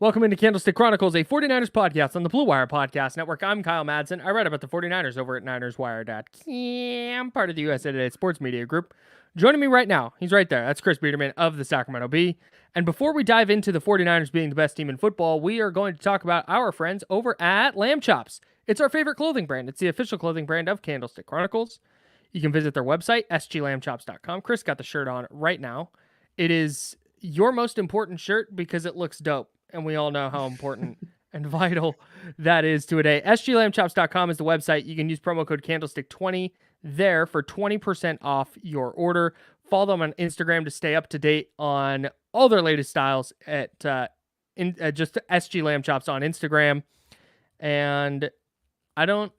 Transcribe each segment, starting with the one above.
Welcome into Candlestick Chronicles, a 49ers podcast on the Blue Wire Podcast Network. I'm Kyle Madsen. I write about the 49ers over at NinersWire.com, part of the USA Today Sports Media Group. Joining me right now, he's right there. That's Chris Biederman of the Sacramento Bee. And before we dive into the 49ers being the best team in football, we are going to talk about our friends over at Lamb Chops. It's our favorite clothing brand. It's the official clothing brand of Candlestick Chronicles. You can visit their website, sglambchops.com. Chris got the shirt on right now. It is your most important shirt because it looks dope. And we all know how important and vital that is to a day. sglambchops.com is the website. You can use promo code Candlestick20 there for 20% off your order. Follow them on Instagram to stay up to date on all their latest styles at just sglambchops on Instagram. And I don't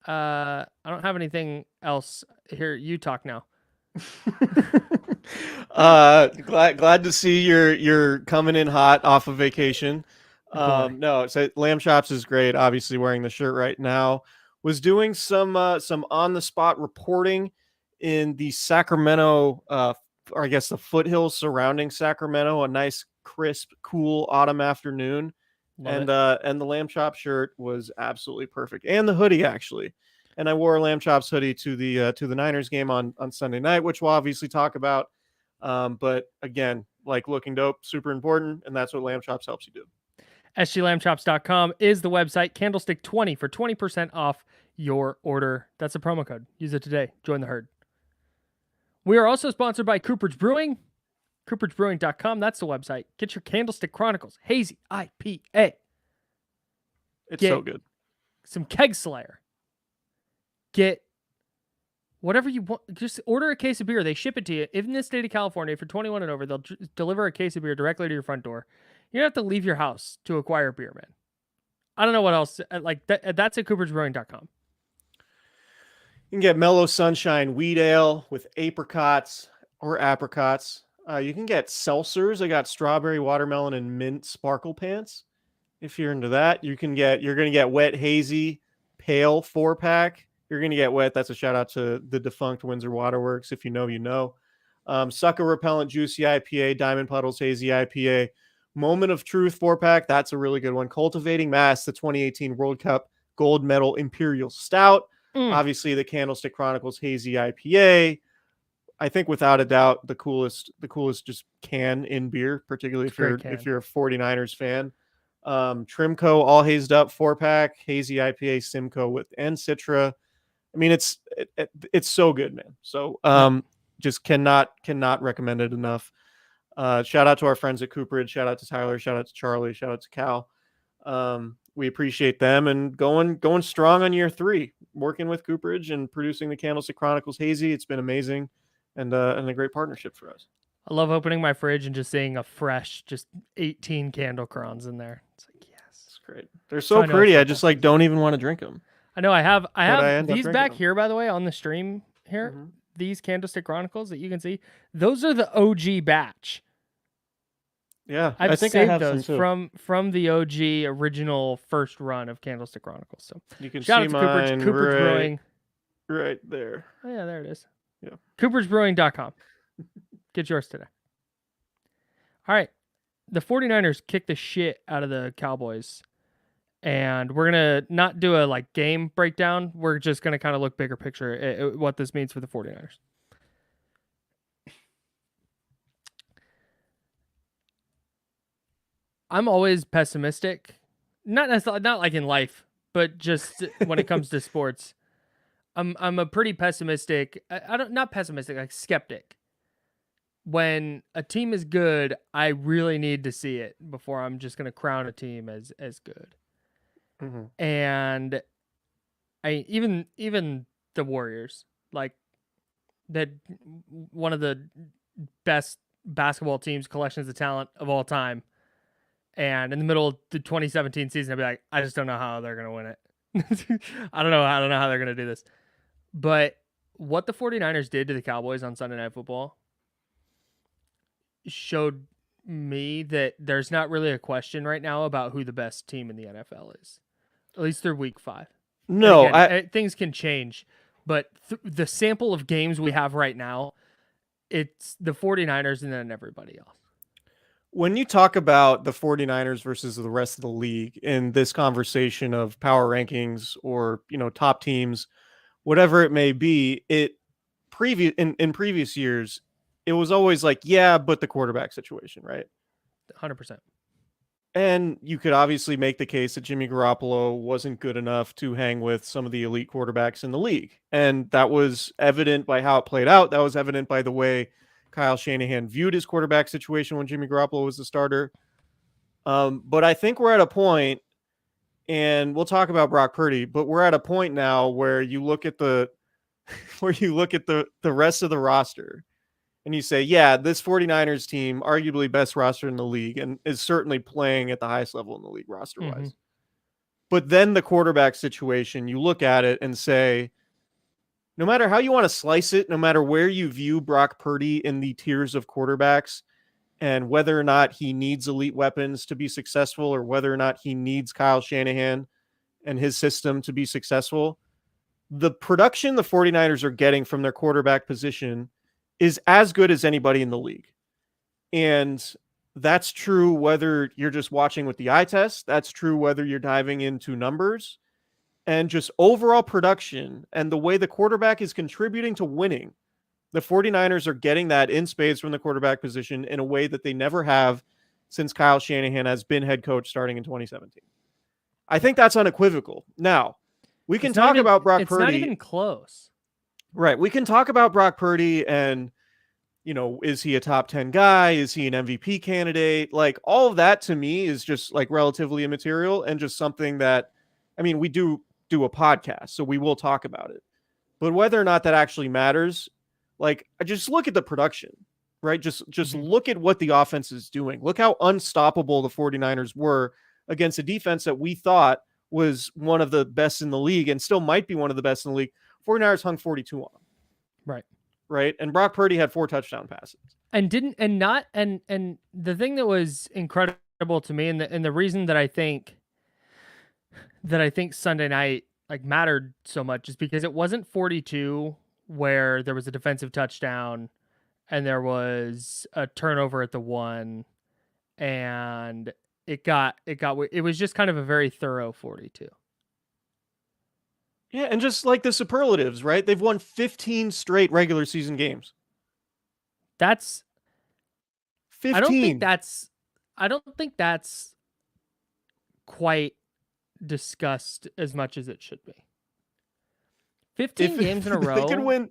have anything else here. You talk now. Glad to see you're coming in hot off of vacation. No, so Lamb Chops is great. Obviously wearing the shirt right now. Was doing some on the spot reporting in the Sacramento, or I guess the foothills surrounding Sacramento. A nice, crisp, cool autumn afternoon, and the Lamb Chop shirt was absolutely perfect, and the hoodie actually. And I wore a Lamb Chops hoodie to the Niners game on Sunday night, which we'll obviously talk about. But again, like looking dope, super important, and that's what Lamb Chops helps you do. sglambchops.com is the website. Candlestick20 for 20% off your order. That's a promo code. Use it today. Join the herd. We are also sponsored by Cooperage Brewing. CooperageBrewing.com. That's the website. Get your Candlestick Chronicles Hazy IPA. It's so good. Some Keg Slayer. Get whatever you want. Just order a case of beer. They ship it to you. In the state of California, for 21 and over, they'll deliver a case of beer directly to your front door. You don't have to leave your house to acquire beer, man. I don't know what else. That's at CooperageBrewing.com. You can get Mellow Sunshine Wheat Ale with apricots or apricots. You can get seltzers. I got strawberry, watermelon, and mint sparkle pants. If you're into that, you're going to get Wet Hazy Pale 4-pack. You're going to get wet. That's a shout out to the defunct Windsor Waterworks. If you know, you know. Sucker Repellent Juicy IPA, Diamond Puddles Hazy IPA, Moment of Truth 4-pack. That's a really good one. Cultivating Mass, the 2018 World Cup Gold Medal Imperial Stout. Obviously, the Candlestick Chronicles Hazy IPA. I think without a doubt the coolest just can in beer, particularly if you're a 49ers fan. Trimco All Hazed Up 4-pack, Hazy IPA, Simcoe and Citra. I mean, it's so good, man. So just cannot recommend it enough. Shout out to our friends at Cooperage. Shout out to Tyler. Shout out to Charlie. Shout out to Cal. We appreciate them and going strong on year 3, working with Cooperage and producing the Candlestick Chronicles Hazy. It's been amazing and a great partnership for us. I love opening my fridge and just seeing a fresh, just 18 candle crowns in there. It's like, yes, it's great. They're so pretty. I just don't even want to drink them. I know I have these back here, by the way, on the stream here. Mm-hmm. These Candlestick Chronicles that you can see. Those are the OG batch. Yeah, I think saved I have those from the OG original first run of Candlestick Chronicles. So you can shout see out to Cooperage Brewing. Right there. Oh, yeah, there it is. Yeah. CooperageBrewing.com. Get yours today. All right. The 49ers kicked the shit out of the Cowboys. And we're going to not do a game breakdown. We're just going to kind of look bigger picture at what this means for the 49ers. I'm always pessimistic. Not like in life, but just when it comes to sports. I'm a pretty pessimistic. Not pessimistic, like skeptic. When a team is good, I really need to see it before I'm just going to crown a team as good. Mm-hmm. And even the Warriors, like that, one of the best basketball teams, collections of talent of all time. And in the middle of the 2017 season, I'd be like, I just don't know how they're going to win it. I don't know how they're going to do this. But what the 49ers did to the Cowboys on Sunday Night Football showed me that there's not really a question right now about who the best team in the NFL is. At least through week 5. No, again, things can change, but the sample of games we have right now, it's the 49ers and then everybody else. When you talk about the 49ers versus the rest of the league in this conversation of power rankings or, top teams, whatever it may be, in previous years, it was always like, yeah, but the quarterback situation, right? 100%. And you could obviously make the case that Jimmy Garoppolo wasn't good enough to hang with some of the elite quarterbacks in the league. And that was evident by how it played out. That was evident by the way Kyle Shanahan viewed his quarterback situation when Jimmy Garoppolo was the starter. But I think we're at a point, and we'll talk about Brock Purdy, but we're at a point now where you look at the rest of the roster and you say, yeah, this 49ers team, arguably best roster in the league, and is certainly playing at the highest level in the league roster-wise. Mm-hmm. But then the quarterback situation, you look at it and say, no matter how you want to slice it, no matter where you view Brock Purdy in the tiers of quarterbacks, and whether or not he needs elite weapons to be successful, or whether or not he needs Kyle Shanahan and his system to be successful, the production the 49ers are getting from their quarterback position is as good as anybody in the league. And that's true whether you're just watching with the eye test. That's true whether you're diving into numbers and just overall production and the way the quarterback is contributing to winning. The 49ers are getting that in spades from the quarterback position in a way that they never have since Kyle Shanahan has been head coach starting in 2017. I think that's unequivocal. Now, we can talk about Brock Purdy. It's not even close. Right. We can talk about Brock Purdy and, is he a top 10 guy? Is he an MVP candidate? Like, all of that to me is just like relatively immaterial and just something that, we do a podcast, so we will talk about it. But whether or not that actually matters, like, just look at the production, right? Just look at what the offense is doing. Look how unstoppable the 49ers were against a defense that we thought was one of the best in the league and still might be one of the best in the league. 49ers hung 42 on them. Right. And Brock Purdy had 4 touchdown passes. And the thing that was incredible to me, and the reason that I think Sunday night like mattered so much is because it wasn't 42 where there was a defensive touchdown and there was a turnover at the 1 and it was just kind of a very thorough 42. Yeah, and just like the superlatives, right? They've won 15 straight regular season games. That's 15. I don't think that's quite discussed as much as it should be. 15 games in a row. They could win.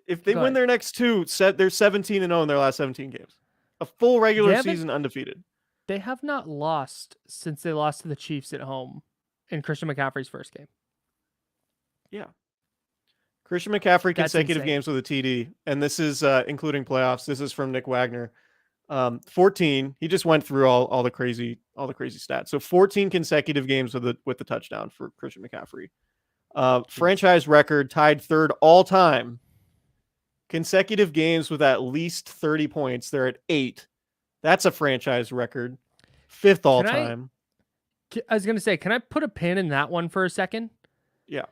If they win their next 2, they're 17-0 in their last 17 games. A full regular season undefeated. They have not lost since they lost to the Chiefs at home in Christian McCaffrey's first game. Yeah. Christian McCaffrey consecutive games with a TD, and this is including playoffs. This is from Nick Wagner. 14. He just went through all the crazy stats. So 14 consecutive games with the touchdown for Christian McCaffrey. Franchise record, tied 3rd all time. Consecutive games with at least 30 points. They're at 8. That's a franchise record. 5th all time. I was going to say, can I put a pin in that one for a second? Yeah.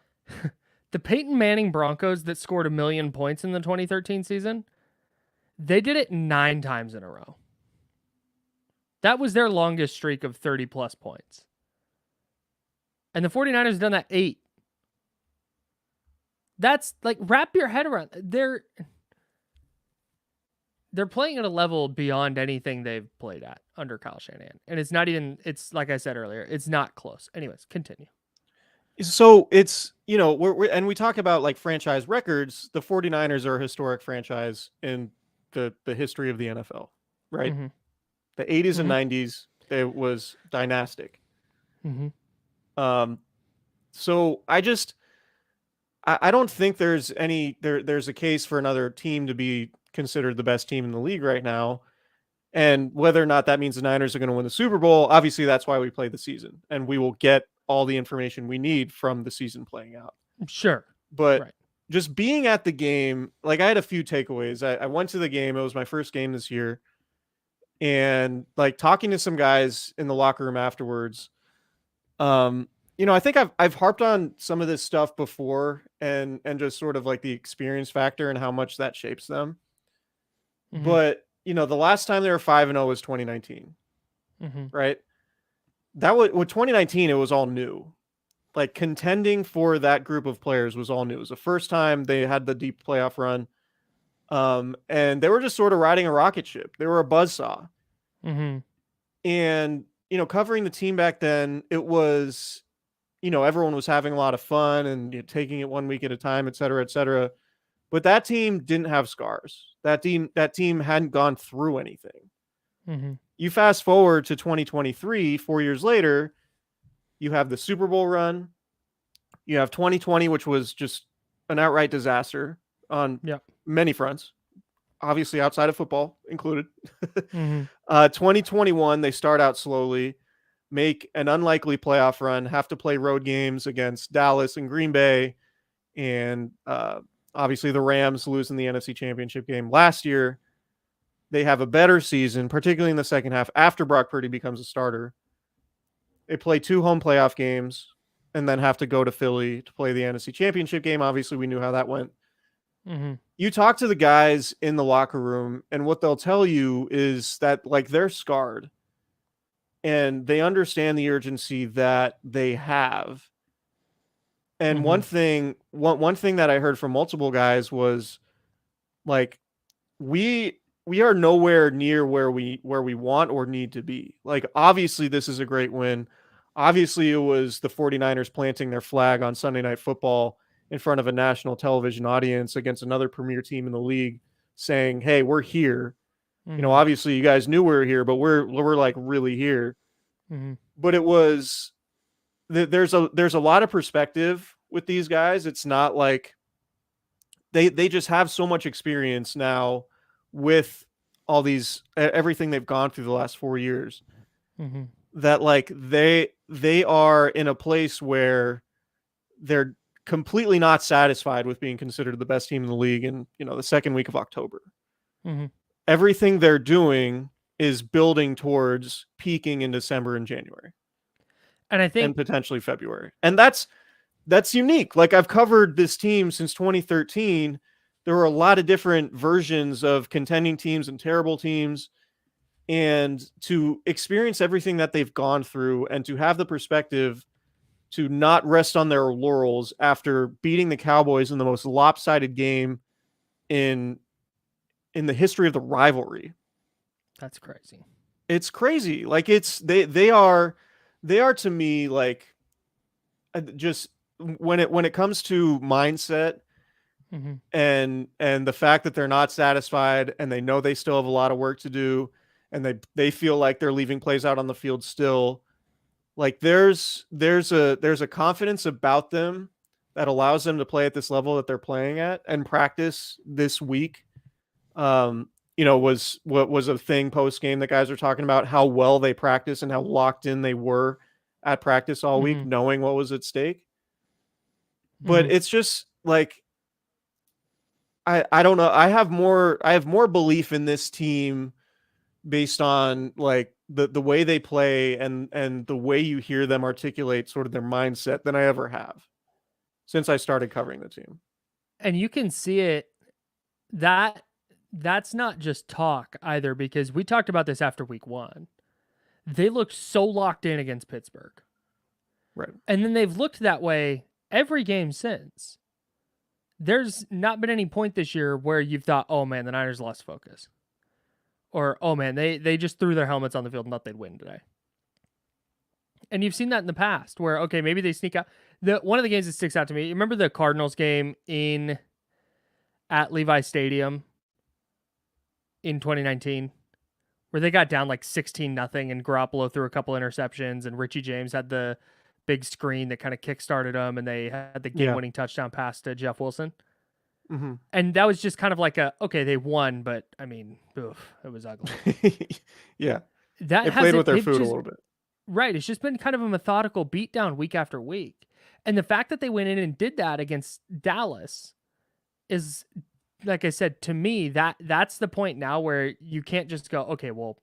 The Peyton Manning Broncos that scored 1 million points in the 2013 season, they did it 9 times in a row. That was their longest streak of 30-plus points. And the 49ers done that 8. That's like, wrap your head around. They're playing at a level beyond anything they've played at under Kyle Shanahan. And it's not even, it's like I said earlier, it's not close. Anyways, continue. So it's, and we talk about like franchise records. The 49ers are a historic franchise in the history of the NFL, right? Mm-hmm. The 80s and 90s, it was dynastic. Mm-hmm. So I don't think there's a case for another team to be considered the best team in the league right now. And whether or not that means the Niners are going to win the Super Bowl, obviously that's why we play the season, and we will get all the information we need from the season playing out. Sure. But just being at the game, like I had a few takeaways. I went to the game. It was my first game this year. And like talking to some guys in the locker room afterwards, I think I've harped on some of this stuff before and just sort of like the experience factor and how much that shapes them. Mm-hmm. But, the last time they were 5-0 was 2019, right? That was with 2019. It was all new. Like contending for that group of players was all new. It was the first time they had the deep playoff run. And they were just sort of riding a rocket ship. They were a buzzsaw. And, covering the team back then, it was, everyone was having a lot of fun and taking it 1 week at a time, et cetera, et cetera. But that team didn't have scars. That team hadn't gone through anything. You fast forward to 2023, 4 years later, you have the Super Bowl run. You have 2020, which was just an outright disaster on many fronts, obviously outside of football included. 2021, they start out slowly, make an unlikely playoff run, have to play road games against Dallas and Green Bay, and obviously the Rams losing the NFC Championship game last year. They have a better season, particularly in the second half after Brock Purdy becomes a starter. They play 2 home playoff games and then have to go to Philly to play the NFC Championship game. Obviously, we knew how that went. You talk to the guys in the locker room, and what they'll tell you is that they're scarred and they understand the urgency that they have. And one thing that I heard from multiple guys was we are nowhere near where we want or need to be. Obviously this is a great win. Obviously it was the 49ers planting their flag on Sunday Night Football in front of a national television audience against another premier team in the league saying, hey, we're here. Obviously you guys knew we were here, but we're really here. But it was, there's a lot of perspective with these guys. It's not like they just have so much experience now with all these, everything they've gone through the last 4 years, that they are in a place where they're completely not satisfied with being considered the best team in the league in, the second week of October. Everything they're doing is building towards peaking in December and January. And I think, and potentially February. And that's unique. I've covered this team since 2013. There were a lot of different versions of contending teams and terrible teams. And to experience everything that they've gone through and to have the perspective to not rest on their laurels after beating the Cowboys in the most lopsided game in the history of the rivalry. That's crazy. It's crazy. They are to me just when it comes to mindset and the fact that they're not satisfied and they know they still have a lot of work to do and they feel like they're leaving plays out on the field still. There's a confidence about them that allows them to play at this level that they're playing at, and practice this week. Was what was a thing post game that guys are talking about how well they practice and how locked in they were at practice all week, knowing what was at stake. But it's just I don't know. I have more belief in this team based on the way they play and the way you hear them articulate sort of their mindset than I ever have since I started covering the team. And you can see it, that's not just talk either, because we talked about this after week 1. They looked so locked in against Pittsburgh. Right. And then they've looked that way every game since. There's not been any point this year where you've thought, oh man, the Niners lost focus. Or, oh man, they just threw their helmets on the field and thought they'd win today. And you've seen that in the past where, okay, maybe they sneak out. One of the games that sticks out to me, you remember the Cardinals game at Levi Stadium in 2019? Where they got down 16-0 and Garoppolo threw a couple interceptions and Richie James had the big screen that kind of kickstarted them and they had the game-winning touchdown pass to Jeff Wilson. And that was just kind of okay, they won, but I mean, it was ugly. Yeah. They played with their food a little bit. Right. It's just been kind of a methodical beatdown week after week. And the fact that they went in and did that against Dallas is, like I said, to me, that's the point now where you can't just go, okay, well,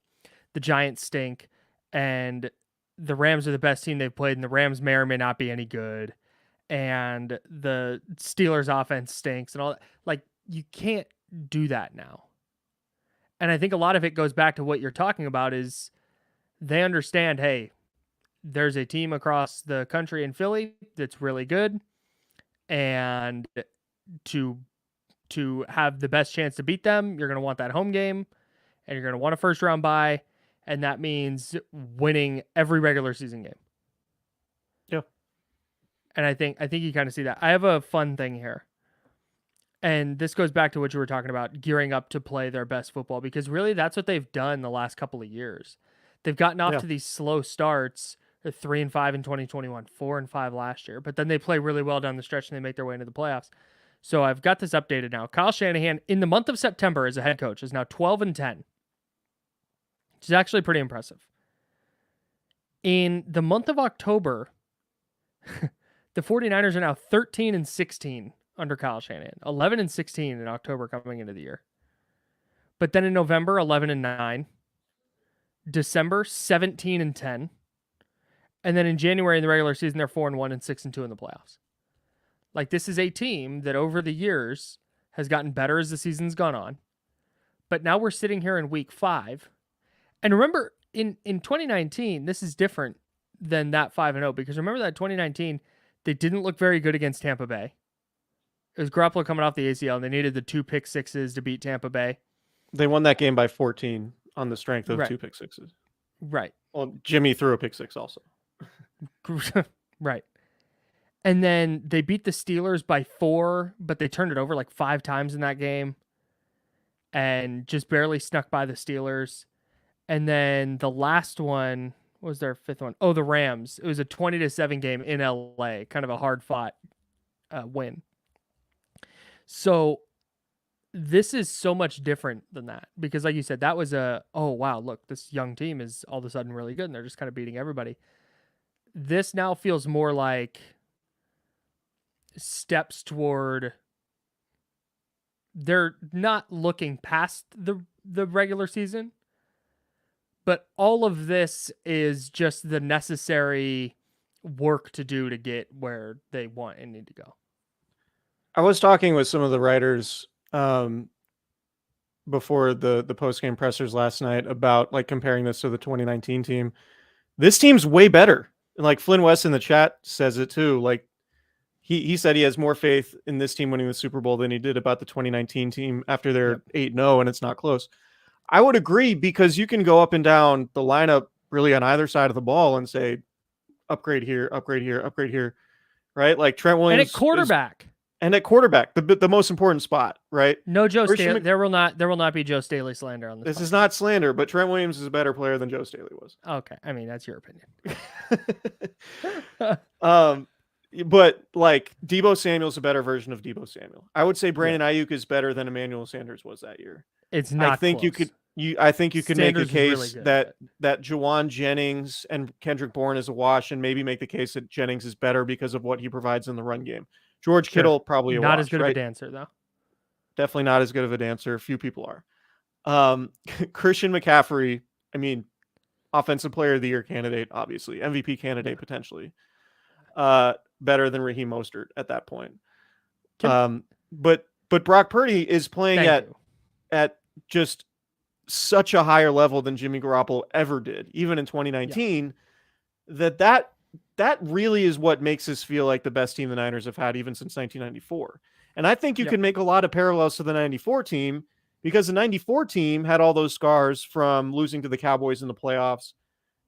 the Giants stink and the Rams are the best team they've played and the Rams may or may not be any good and the Steelers offense stinks and all that. You can't do that now. And I think a lot of it goes back to what you're talking about is they understand, hey, there's a team across the country in Philly that's really good, and to have the best chance to beat them, you're going to want that home game, and you're going to want a first round bye, and that means winning every regular season game. Yeah. And I think you kind of see that. I have a fun thing here. And this goes back to what you were talking about, gearing up to play their best football, because really that's what they've done the last couple of years. They've gotten off to these slow starts, 3-5 in 2021, 4-5 last year, but then they play really well down the stretch and they make their way into the playoffs. So I've got this updated now. Kyle Shanahan, in the month of September as a head coach, is now 12-10, which is actually pretty impressive. In the month of October, the 49ers are now 13-16 under Kyle Shanahan, 11-16 in October coming into the year. But then in November, 11-9, December, 17-10, and then in January in the regular season, they're 4-1 and 6-2 in the playoffs. Like, this is a team that over the years has gotten better as the season's gone on. But now we're sitting here in week 5. And remember, in 2019, this is different than that 5-0, because remember that 2019, they didn't look very good against Tampa Bay. It was Garoppolo coming off the ACL, and they needed the 2 pick sixes to beat Tampa Bay. They won that game by 14 on the strength of 2 pick sixes. Right. Well, Jimmy threw a pick six also. Right. And then they beat the Steelers by 4, but they turned it over like 5 times in that game and just barely snuck by the Steelers. And then the last one, what was their 5th one? Oh, the Rams. It was a 20-7 game in LA, kind of a hard-fought win. So this is so much different than that, because like you said, that was oh, wow, look, this young team is all of a sudden really good and they're just kind of beating everybody. This now feels more like steps toward, they're not looking past the regular season, but all of this is just the necessary work to do to get where they want and need to go. I was talking with some of the writers before the post-game pressers last night about like comparing this to the 2019 team. This team's way better. And like Flynn West in the chat says it too. Like he said he has more faith in this team winning the Super Bowl than he did about the 2019 team after they're 8-0 and it's not close. I would agree, because you can go up and down the lineup really on either side of the ball and say upgrade here, upgrade here, upgrade here, right? Like Trent Williams and at quarterback. And at quarterback, the most important spot, right? No Joe Staley. There will not be Joe Staley slander on this. This is not slander, but Trent Williams is a better player than Joe Staley was. Okay, I mean that's your opinion. But like Deebo Samuel's a better version of Deebo Samuel. I would say Brandon Ayuk is better than Emmanuel Sanders was that year. It's not. I think close. I think you could make a case really that Juwan Jennings and Kendrick Bourne is a wash, and maybe make the case that Jennings is better because of what he provides in the run game. George Kittle probably not wash, as good right? of a dancer though. Definitely not as good of a dancer. Few people are. Christian McCaffrey, I mean, offensive player of the year candidate, obviously MVP candidate potentially. Better than Raheem Mostert at that point. But Brock Purdy is playing at just such a higher level than Jimmy Garoppolo ever did, even in 2019. That really is what makes us feel like the best team the Niners have had even since 1994. And I think you can make a lot of parallels to the 94 team, because the 94 team had all those scars from losing to the Cowboys in the playoffs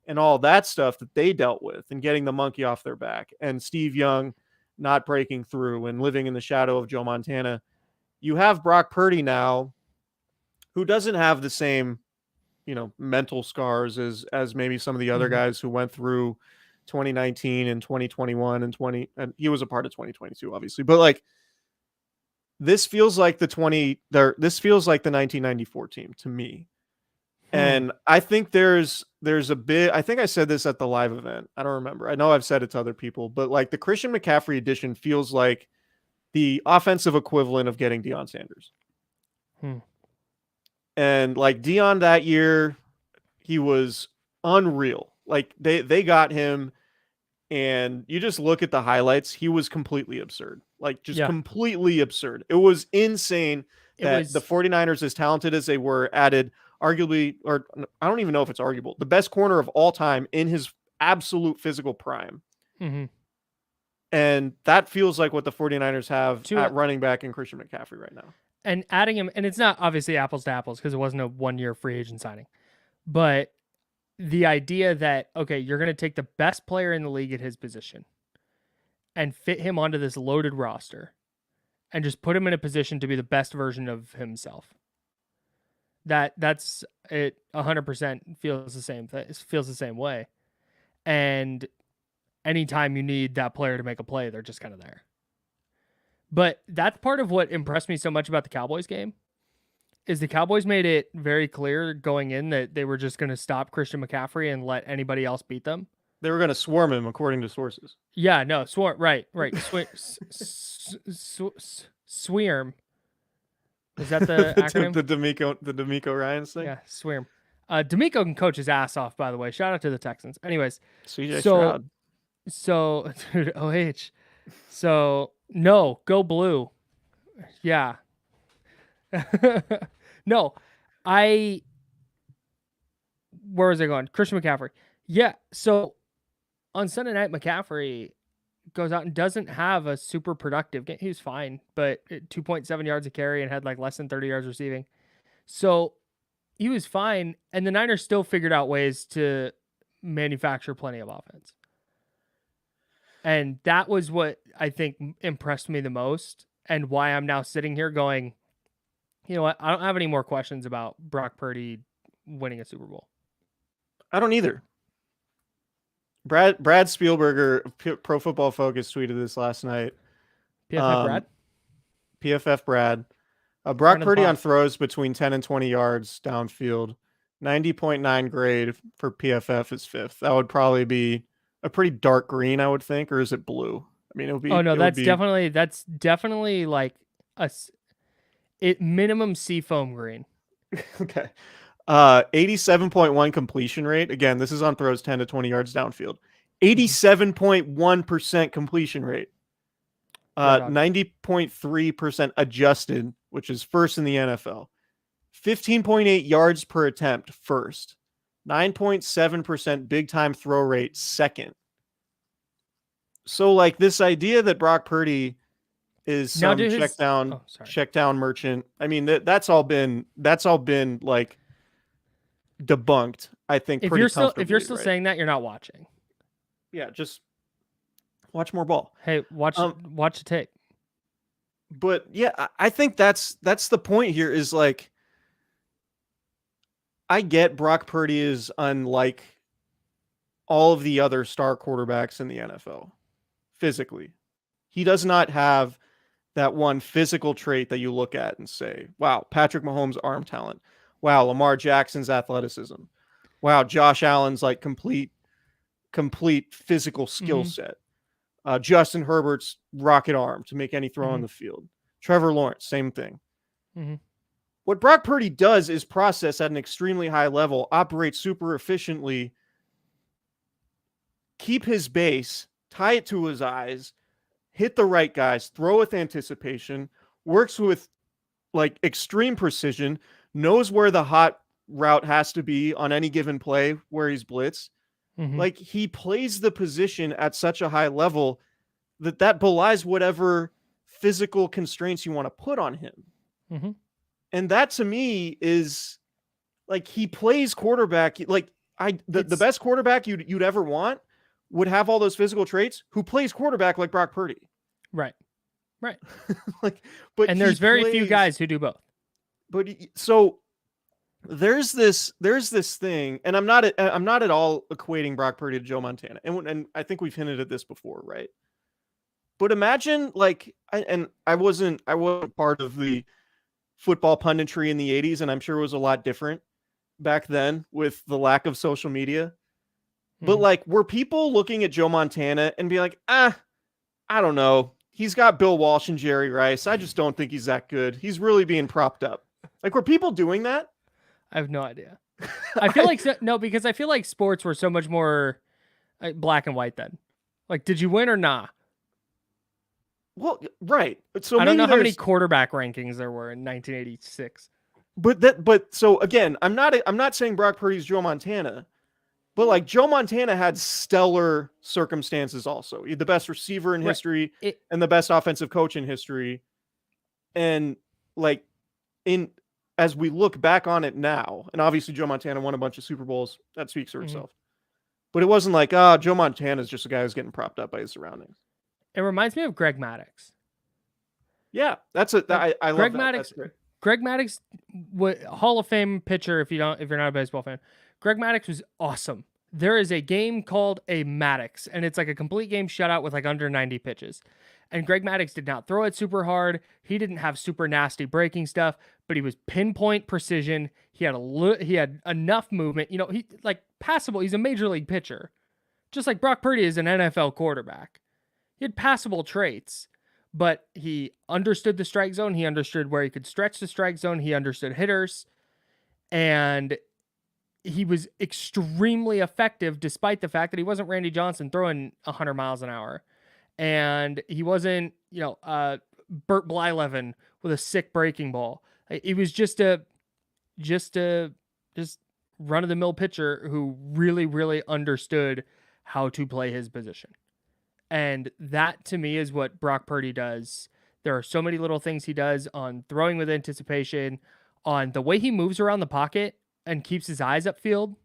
and all that stuff that they dealt with, and getting the monkey off their back, and Steve Young not breaking through and living in the shadow of Joe Montana. You have Brock Purdy now, who doesn't have the same, mental scars as maybe some of the other guys who went through 2019 and 2021 and he was a part of 2022, obviously, but like this feels like the 1994 team to me. And I think there's a bit, I think I said this at the live event. I don't remember. I know I've said it to other people, but like the Christian McCaffrey edition feels like the offensive equivalent of getting Deion Sanders. And like Deion that year, he was unreal. Like they got him, and you just look at the highlights, he was completely absurd. Like just completely absurd. It was insane that the 49ers, as talented as they were, added arguably, or I don't even know if it's arguable, the best corner of all time in his absolute physical prime. Mm-hmm. And that feels like what the 49ers have at running back in Christian McCaffrey right now. And adding him, and it's not obviously apples to apples because it wasn't a 1-year free agent signing, but the idea that, okay, you're going to take the best player in the league at his position and fit him onto this loaded roster and just put him in a position to be the best version of himself. That's it. 100% feels the same way. And anytime you need that player to make a play, they're just kind of there. But that's part of what impressed me so much about the Cowboys game is the Cowboys made it very clear going in that they were just going to stop Christian McCaffrey and let anybody else beat them. They were going to swarm him, according to sources. Yeah, no, swarm. Right. Swarm. Is that the acronym? the D'Amico Ryans thing? Yeah, swarm. D'Amico can coach his ass off, by the way. Shout out to the Texans. Anyways, CJ Stroud. So, dude, OH. So, no, go blue. Yeah. No, where was I going? Christian McCaffrey. Yeah. So on Sunday night, McCaffrey goes out and doesn't have a super productive game. He was fine, but 2.7 yards a carry and had like less than 30 yards receiving. So he was fine. And the Niners still figured out ways to manufacture plenty of offense. And that was what I think impressed me the most and why I'm now sitting here going, you know what? I don't have any more questions about Brock Purdy winning a Super Bowl. I don't either. Brad Spielberger, Pro Football Focus, tweeted this last night. PFF Brad. Brock Purdy on throws between 10 and 20 yards downfield. 90.9 grade for PFF is fifth. That would probably be a pretty dark green, I would think, or is it blue? I mean, it would be. Oh no, that's definitely like it minimum seafoam green. Okay. 87.1 completion rate. Again, this is on throws 10 to 20 yards downfield. 87.1% completion rate. 90.3% adjusted, which is first in the NFL. 15.8 yards per attempt, first. 9.7% big time throw rate, second. So like this idea that Brock Purdy is some check down merchant. I mean, that's all been like debunked, I think. If you're still saying that, you're not watching. Yeah, just watch more ball. Hey, watch the tape. But yeah, I think that's the point here is like, I get Brock Purdy is unlike all of the other star quarterbacks in the NFL physically. He does not have that one physical trait that you look at and say, wow, Patrick Mahomes' arm talent. Wow, Lamar Jackson's athleticism. Wow, Josh Allen's like complete physical skill set. Justin Herbert's rocket arm to make any throw on the field. Trevor Lawrence, same thing. What Brock Purdy does is process at an extremely high level, operate super efficiently, keep his base, tie it to his eyes, hit the right guys, throw with anticipation, works with like extreme precision, knows where the hot route has to be on any given play where he's blitzed. Like he plays the position at such a high level that belies whatever physical constraints you want to put on him. And that to me is like, he plays quarterback. Like the best quarterback you'd ever want would have all those physical traits who plays quarterback like Brock Purdy. Right. Like, but there's very few guys who do both. But so there's this thing, and I'm not at all equating Brock Purdy to Joe Montana, and I think we've hinted at this before, right? But imagine like, I wasn't part of the football punditry in the 80s, and I'm sure it was a lot different back then with the lack of social media. But like, were people looking at Joe Montana and be like, I don't know, he's got Bill Walsh and Jerry Rice, I just don't think he's that good, he's really being propped up? Like, were people doing that? I have no idea. I feel no, because I feel like sports were so much more black and white then. Like, did you win or not? Well, right. So I don't maybe know how many there's, quarterback rankings there were in 1986. but so again, I'm not saying Brock Purdy's Joe Montana, but like Joe Montana had stellar circumstances also. He had the best receiver in Right. history It, and the best offensive coach in history. And like in as we look back on it now, and obviously Joe Montana won a bunch of Super Bowls, that speaks for mhm. itself. But it wasn't like, Joe Montana is just a guy who's getting propped up by his surroundings. It reminds me of Greg Maddux. Yeah, Like I love Greg that. That's Maddux, great. Greg Maddux, Hall of Fame pitcher. If you're not a baseball fan, Greg Maddux was awesome. There is a game called a Maddux, and it's like a complete game shutout with like under 90 pitches. And Greg Maddux did not throw it super hard. He didn't have super nasty breaking stuff, but he was pinpoint precision. He had enough movement. You know, he like passable. He's a major league pitcher, just like Brock Purdy is an NFL quarterback. He had passable traits, but he understood the strike zone. He understood where he could stretch the strike zone. He understood hitters, and he was extremely effective despite the fact that he wasn't Randy Johnson throwing 100 miles an hour. And he wasn't, Burt Blyleven with a sick breaking ball. He was just run of the mill pitcher who really, really understood how to play his position. And that to me is what Brock Purdy does. There are so many little things he does on throwing with anticipation, on the way he moves around the pocket and keeps his eyes upfield.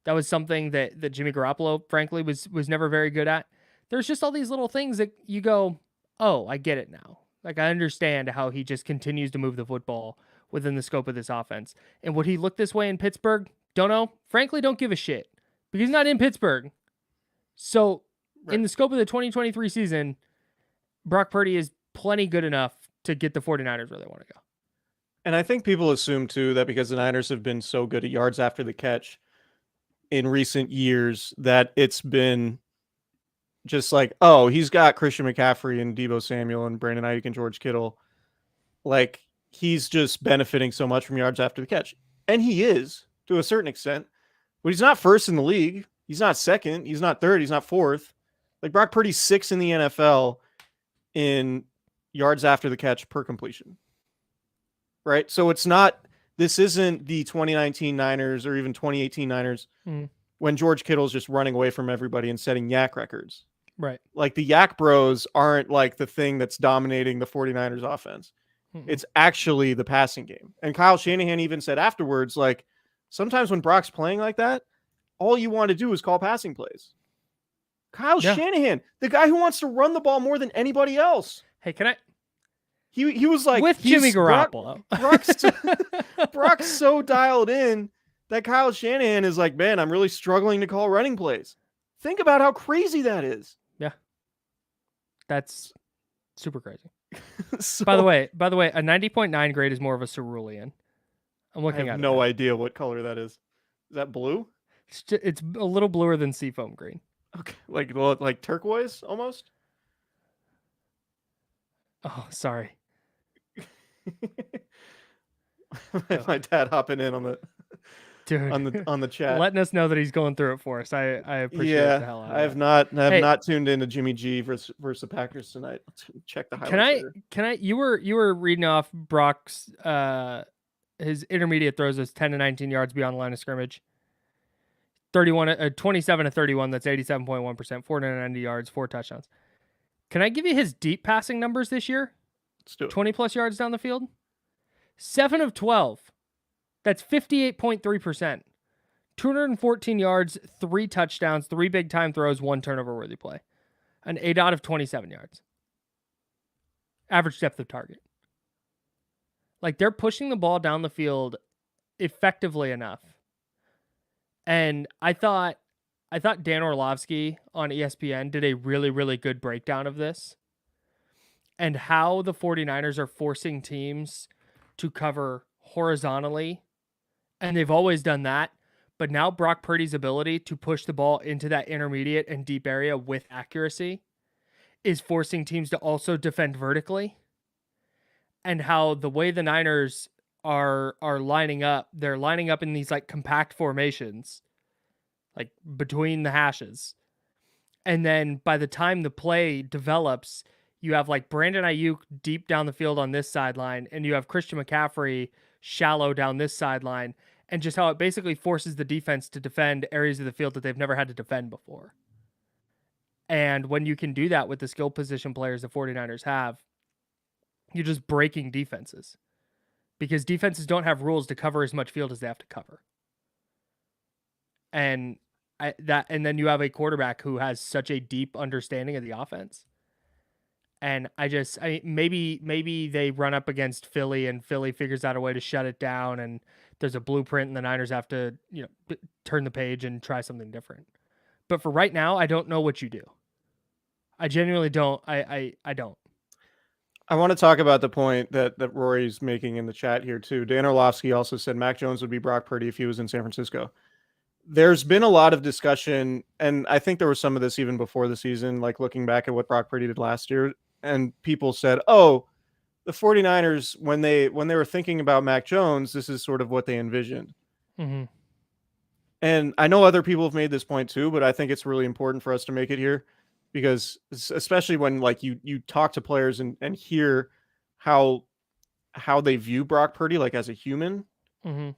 That was something that Jimmy Garoppolo, frankly, was never very good at. There's just all these little things that you go, oh, I get it now. Like I understand how he just continues to move the football within the scope of this offense. And would he look this way in Pittsburgh? Don't know. Frankly, don't give a shit because he's not in Pittsburgh. So in the scope of the 2023 season, Brock Purdy is plenty good enough to get the 49ers where they want to go. And I think people assume too that because the Niners have been so good at yards after the catch in recent years that it's been just like, oh, he's got Christian McCaffrey and Deebo Samuel and Brandon Ayuk and George Kittle. Like he's just benefiting so much from yards after the catch. And he is to a certain extent, but he's not first in the league. He's not second. He's not third. He's not fourth. Like Brock Purdy's sixth in the NFL in yards after the catch per completion. Right? So this isn't the 2019 Niners or even 2018 Niners when George Kittle's just running away from everybody and setting yak records. Right. Like the yak bros aren't like the thing that's dominating the 49ers offense. It's actually the passing game. And Kyle Shanahan even said afterwards, like, sometimes when Brock's playing like that, all you want to do is call passing plays. Kyle Shanahan, the guy who wants to run the ball more than anybody else. Hey, can I? He was like with Jimmy Garoppolo. Brock's so dialed in that Kyle Shanahan is like, man, I'm really struggling to call running plays. Think about how crazy that is. Yeah, that's super crazy. By the way, a 90.9 grade is more of a cerulean. I'm looking at it. I have no idea what color that is. Is that blue? It's a little bluer than seafoam green. Okay, like turquoise almost. Oh, sorry. My dad hopping in on the dude on the chat, letting us know that he's going through it for us. I appreciate the hell out of I have not tuned into Jimmy G versus the Packers tonight. Let's check the highlights. Can I you were reading off Brock's his intermediate throws as 10 to 19 yards beyond the line of scrimmage. 27 to 31, that's 87.1%, 490 yards, 4 touchdowns. Can I give you his deep passing numbers this year? Let's do it. 20 plus yards down the field. 7 of 12. That's 58.3%. 214 yards, 3 touchdowns, 3 big time throws, 1 turnover worthy play. An 8 out of 27 yards. Average depth of target. Like they're pushing the ball down the field effectively enough. And I thought Dan Orlovsky on ESPN did a really, really good breakdown of this and how the 49ers are forcing teams to cover horizontally. And they've always done that. But now Brock Purdy's ability to push the ball into that intermediate and deep area with accuracy is forcing teams to also defend vertically. And how the way the Niners are lining up, they're lining up in these like compact formations, like between the hashes. And then by the time the play develops, You have like Brandon Ayuk deep down the field on this sideline, and you have Christian McCaffrey shallow down this sideline, and just how it basically forces the defense to defend areas of the field that they've never had to defend before. And when you can do that with the skill position players the 49ers have, you're just breaking defenses because defenses don't have rules to cover as much field as they have to cover. And and then you have a quarterback who has such a deep understanding of the offense. And maybe they run up against Philly and Philly figures out a way to shut it down and there's a blueprint and the Niners have to, turn the page and try something different. But for right now, I don't know what you do. I genuinely don't. I don't. I want to talk about the point that Rory's making in the chat here too. Dan Orlovsky also said Mac Jones would be Brock Purdy if he was in San Francisco. There's been a lot of discussion, and I think there was some of this even before the season, like looking back at what Brock Purdy did last year, and people said, oh, the 49ers, when they were thinking about Mac Jones, this is sort of what they envisioned. Mm-hmm. And I know other people have made this point too, but I think it's really important for us to make it here because especially when like you talk to players and hear how they view Brock Purdy like as a human. Mm-hmm.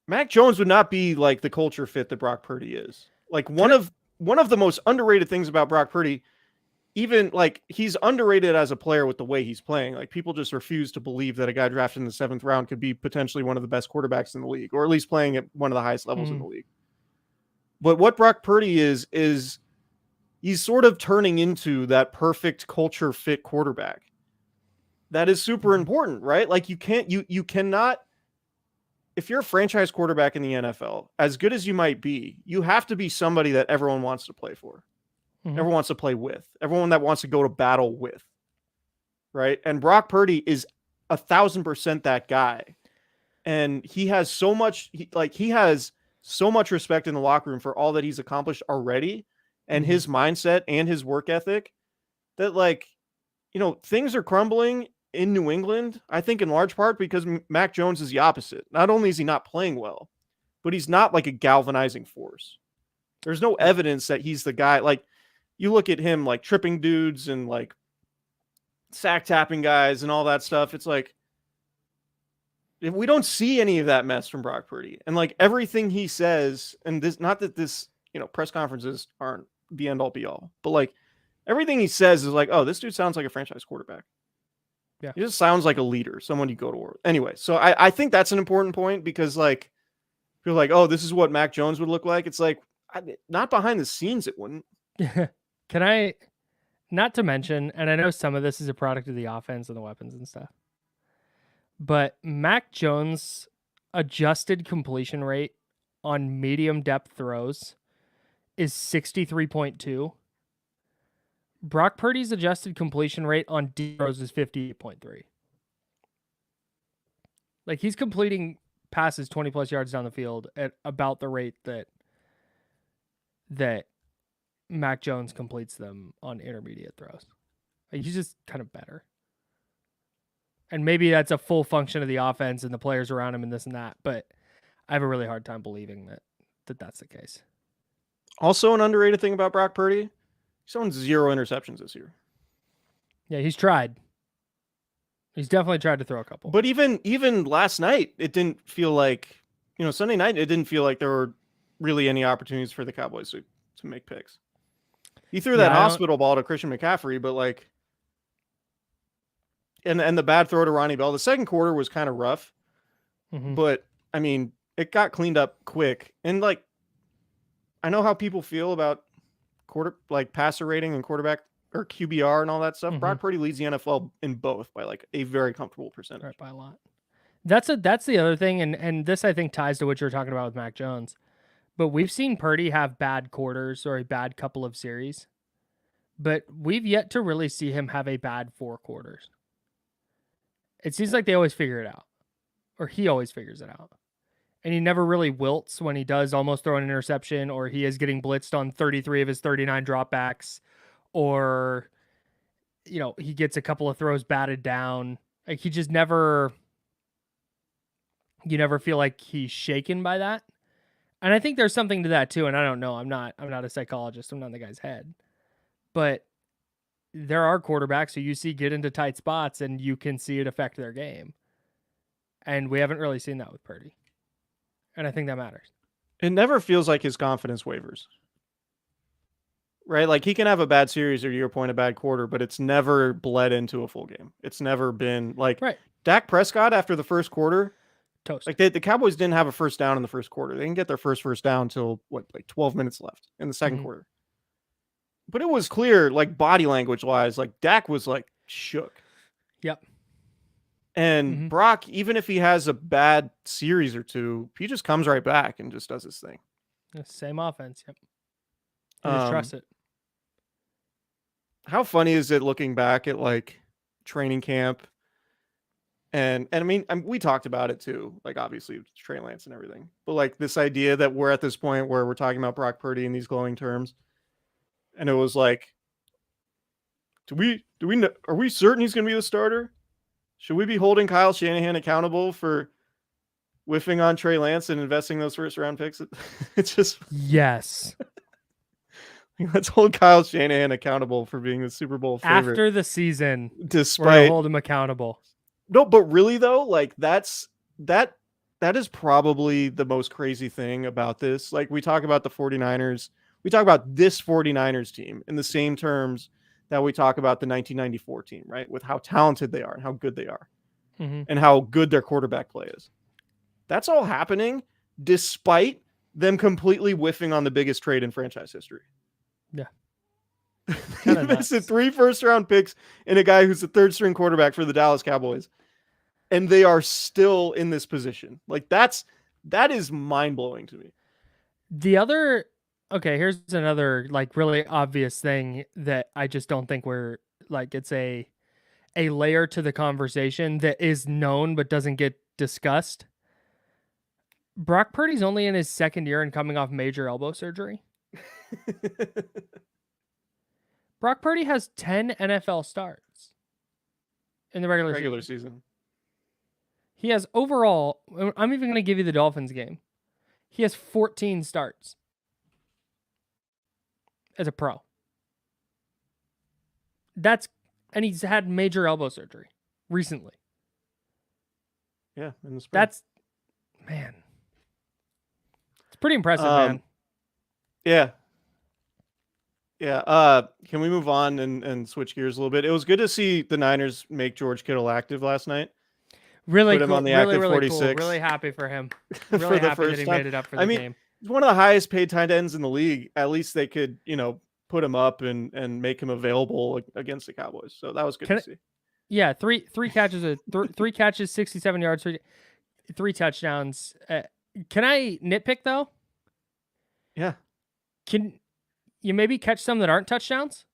Mac Jones would not be like the culture fit that Brock Purdy is. Like one of the most underrated things about Brock Purdy, even like he's underrated as a player with the way he's playing. Like people just refuse to believe that a guy drafted in the 7th round could be potentially one of the best quarterbacks in the league, or at least playing at one of the highest levels in the league. But what Brock Purdy is he's sort of turning into that perfect culture fit quarterback. That is super important, right? Like you cannot, if you're a franchise quarterback in the NFL, as good as you might be, you have to be somebody that everyone wants to play for. Mm-hmm. Everyone wants to play with. Everyone that wants to go to battle with. Right? And Brock Purdy is 1,000% that guy. And he has so much, he has so much respect in the locker room for all that he's accomplished already and his mindset and his work ethic that things are crumbling in New England, I think in large part because Mac Jones is the opposite. Not only is he not playing well, but he's not like a galvanizing force. There's no evidence that he's the guy. Like you look at him like tripping dudes and like sack tapping guys and all that stuff. It's like, if we don't see any of that mess from Brock Purdy and like everything he says, and this, not that this, press conferences aren't the end all be all, but like everything he says is like, oh, this dude sounds like a franchise quarterback. Yeah. He just sounds like a leader, someone you go to work. Anyway, so I think that's an important point because like, if you're like, oh, this is what Mac Jones would look like. It's like, not behind the scenes, it wouldn't. Can I, not to mention, and I know some of this is a product of the offense and the weapons and stuff, but Mac Jones' adjusted completion rate on medium depth throws is 63.2. Brock Purdy's adjusted completion rate on deep throws is 58.3. Like he's completing passes 20 plus yards down the field at about the rate that Mac Jones completes them on intermediate throws. Like he's just kind of better. And maybe that's a full function of the offense and the players around him and this and that, but I have a really hard time believing that that's the case. Also, an underrated thing about Brock Purdy, he's thrown 0 interceptions this year. Yeah, he's tried. He's definitely tried to throw a couple. But even last night, it didn't feel like, Sunday night, it didn't feel like there were really any opportunities for the Cowboys to make picks. He threw that hospital ball to Christian McCaffrey, but like, and the bad throw to Ronnie Bell. The second quarter was kind of rough, but I mean, it got cleaned up quick. And like, I know how people feel about passer rating and quarterback or QBR and all that stuff. Brock Purdy leads the NFL in both by like a very comfortable percentage. Right, by a lot. That's the other thing, and this I think ties to what you're talking about with Mac Jones. But we've seen Purdy have bad quarters or a bad couple of series, but we've yet to really see him have a bad 4 quarters. It seems like they always figure it out, or he always figures it out. And he never really wilts when he does almost throw an interception, or he is getting blitzed on 33 of his 39 dropbacks, or, he gets a couple of throws batted down. Like he just never, you never feel like he's shaken by that. And I think there's something to that too. And I don't know, I'm not a psychologist. I'm not in the guy's head, but there are quarterbacks who you see get into tight spots and you can see it affect their game. And we haven't really seen that with Purdy. And I think that matters. It never feels like his confidence wavers. Right? Like he can have a bad series or to your point, a bad quarter, but it's never bled into a full game. It's never been like Right. Dak Prescott after the first quarter. Toast. Like the Cowboys didn't have a first down in the first quarter. They didn't get their first down until like 12 minutes left in the second quarter. But it was clear, like body language wise, like Dak was like shook. Yep. And Brock, even if he has a bad series or two, he just comes right back and just does his thing. Same offense. Yep. You just trust it. How funny is it looking back at like training camp? And I mean, we talked about it too, like obviously Trey Lance and everything, but like this idea that we're at this point where we're talking about Brock Purdy in these glowing terms. And it was like, are we certain he's going to be the starter? Should we be holding Kyle Shanahan accountable for whiffing on Trey Lance and investing those first round picks? It's just, yes. Let's hold Kyle Shanahan accountable for being the Super Bowl favorite. After the season, despite we're gonna hold him accountable. No, but really though, like that is probably the most crazy thing about this. Like we talk about the 49ers, we talk about this 49ers team in the same terms that we talk about the 1994 team, right? With how talented they are and how good they are and how good their quarterback play is. That's all happening despite them completely whiffing on the biggest trade in franchise history. Yeah. They invested 3 first-round picks in a guy who's the third-string quarterback for the Dallas Cowboys, and they are still in this position. Like that is mind-blowing to me. Here's another like really obvious thing that I just don't think we're like it's a layer to the conversation that is known but doesn't get discussed. Brock Purdy's only in his second year and coming off major elbow surgery. Brock Purdy has 10 NFL starts in the regular season. He has overall, I'm even going to give you the Dolphins game. He has 14 starts as a pro. And he's had major elbow surgery recently. Yeah, in the spring. Man. It's pretty impressive, man. Yeah. Yeah. Can we move on and switch gears a little bit? It was good to see the Niners make George Kittle active last night. Really Put him cool. on the really, active really 46. Cool. Really happy for him. Really for the happy first that he time. made it up for the game. He's one of the highest paid tight ends in the league. At least they could, put him up and make him available against the Cowboys. So that was good to see. Yeah, three catches, 67 yards, three touchdowns. Can I nitpick though? Yeah. Can you maybe catch some that aren't touchdowns?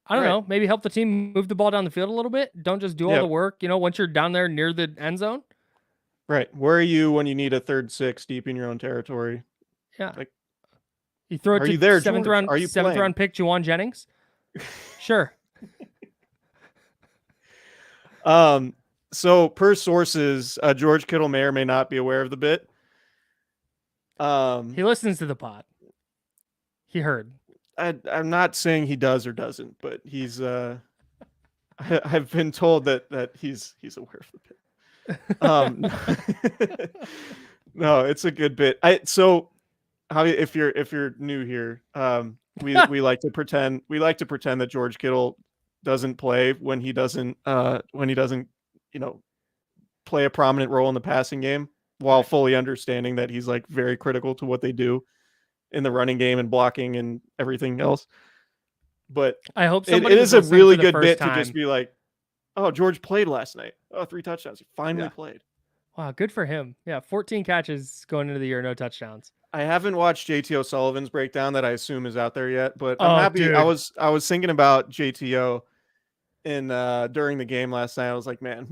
I don't know. Maybe help the team move the ball down the field a little bit. Don't just do all the work, once you're down there near the end zone. Right. Where are you when you need a 3rd 6 deep in your own territory? Yeah. Like, you throw it are to you there, seventh George? Are you round pick Juwan Jennings? Sure. So per sources, George Kittle may or may not be aware of the bit. He listens to the pod. He heard. I'm not saying he does or doesn't, but he's I've been told that he's aware of the bit. No, it's a good bit. If you're new here, we like to pretend that George Kittle doesn't play when he doesn't play a prominent role in the passing game, while fully understanding that he's like very critical to what they do in the running game and blocking and everything else. But I hope it is a really good bit to just be like, oh, George played last night. Oh, 3 touchdowns. He finally played. Wow, good for him. Yeah, 14 catches going into the year, no touchdowns. I haven't watched JT O'Sullivan's breakdown that I assume is out there yet, but I'm happy. Dude. I was thinking about JTO during the game last night. I was like, man,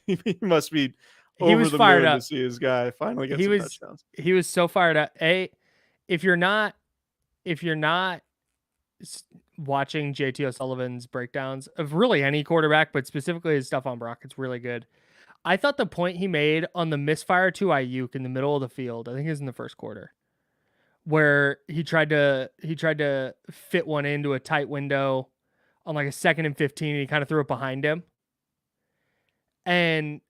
he must be over the fired moon up to see his guy finally get some touchdowns. He was so fired up. If you're not watching JT O'Sullivan's breakdowns of really any quarterback, but specifically his stuff on Brock, it's really good. I thought the point he made on the misfire to Ayuk in the middle of the field, I think it was in the first quarter, where he tried to fit one into a tight window on like a 2nd and 15, and he kind of threw it behind him. And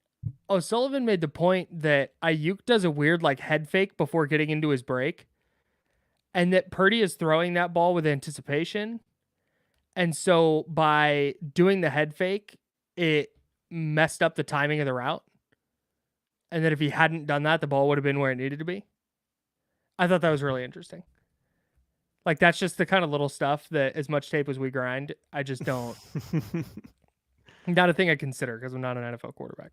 O'Sullivan made the point that Ayuk does a weird like head fake before getting into his break, and that Purdy is throwing that ball with anticipation. And so by doing the head fake, it messed up the timing of the route. And that if he hadn't done that, the ball would have been where it needed to be. I thought that was really interesting. Like, that's just the kind of little stuff that, as much tape as we grind, I just don't. Not a thing I consider because I'm not an NFL quarterback.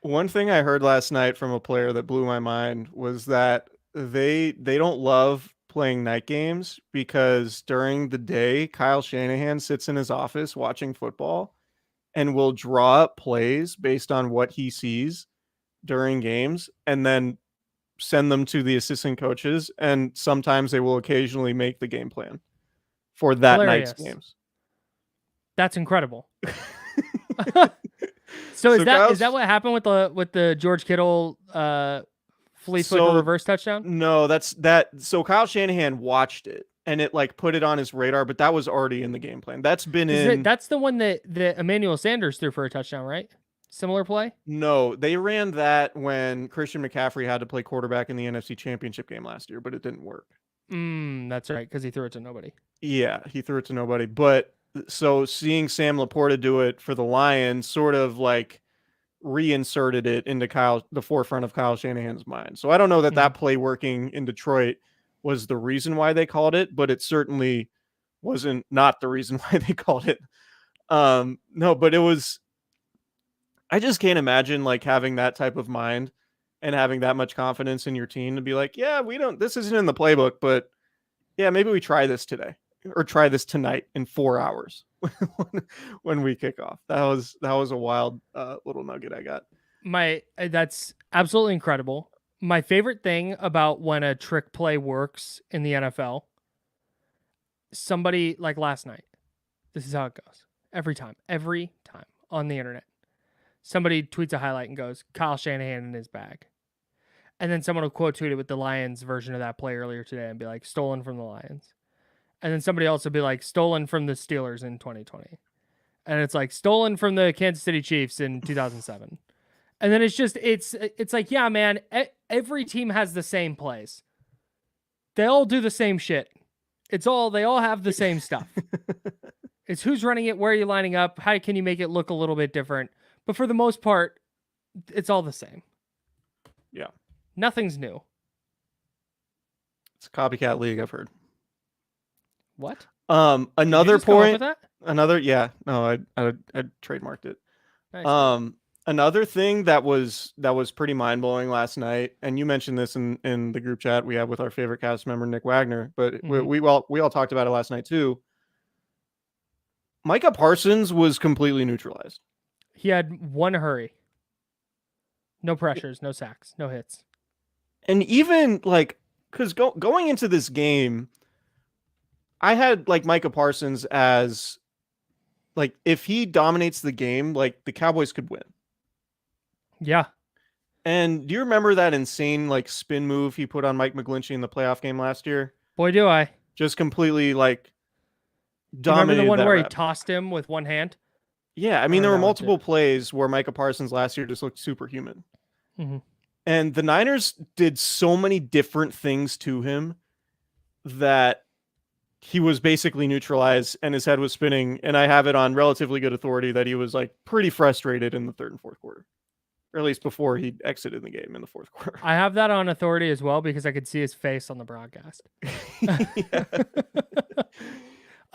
One thing I heard last night from a player that blew my mind was that they don't love playing night games because during the day, Kyle Shanahan sits in his office watching football and will draw up plays based on what he sees during games and then send them to the assistant coaches. And sometimes they will occasionally make the game plan for that night's games. That's incredible. So is that what happened with the George Kittle flea flicker reverse touchdown? No, that's that. So Kyle Shanahan watched it and it like put it on his radar, but that was already in the game plan. That's been that's the one that Emmanuel Sanders threw for a touchdown, right? Similar play? No, they ran that when Christian McCaffrey had to play quarterback in the NFC Championship game last year, but it didn't work. That's right, because he threw it to nobody. Yeah, he threw it to nobody. But so seeing Sam Laporta do it for the Lions sort of like reinserted it into the forefront of Kyle Shanahan's mind. So I don't know that that play working in Detroit was the reason why they called it, but it certainly wasn't not the reason why they called it. No, but it was, I just can't imagine like having that type of mind and having that much confidence in your team to be like, yeah, this isn't in the playbook, but yeah, maybe we try this today or try this tonight in 4 hours when we kick off. That was a wild little nugget I got. That's absolutely incredible. My favorite thing about when a trick play works in the NFL, somebody like last night, this is how it goes. Every time on the internet, somebody tweets a highlight and goes, Kyle Shanahan in his bag. And then someone will quote tweet it with the Lions version of that play earlier today and be like, stolen from the Lions. And then somebody else will be like, stolen from the Steelers in 2020. And it's like, stolen from the Kansas City Chiefs in 2007. And then it's like, yeah, man, every team has the same plays. They all do the same shit. They all have the same stuff. It's who's running it, where are you lining up, how can you make it look a little bit different? But for the most part, it's all the same. Yeah. Nothing's new. It's a copycat league, I've heard. What? Another point. Yeah. No, I trademarked it. Nice. Another thing that was pretty mind blowing last night, and you mentioned this in the group chat we have with our favorite cast member Nick Wagner, but we all talked about it last night too. Micah Parsons was completely neutralized. He had one hurry. No pressures, no sacks, no hits. And even like, because going into this game, I had like Micah Parsons as like, if he dominates the game, like the Cowboys could win. Yeah. And do you remember that insane like spin move he put on Mike McGlinchey in the playoff game last year? Boy, do I. Just completely like dominated. Remember the one where rep. he tossed him with one hand? Yeah, I mean, there were multiple plays where Micah Parsons last year just looked superhuman. Mm-hmm. And the Niners did so many different things to him that he was basically neutralized and his head was spinning. And I have it on relatively good authority that he was like pretty frustrated in the third and fourth quarter, or at least before he exited the game in the fourth quarter. I have that on authority as well because I could see his face on the broadcast. Yeah.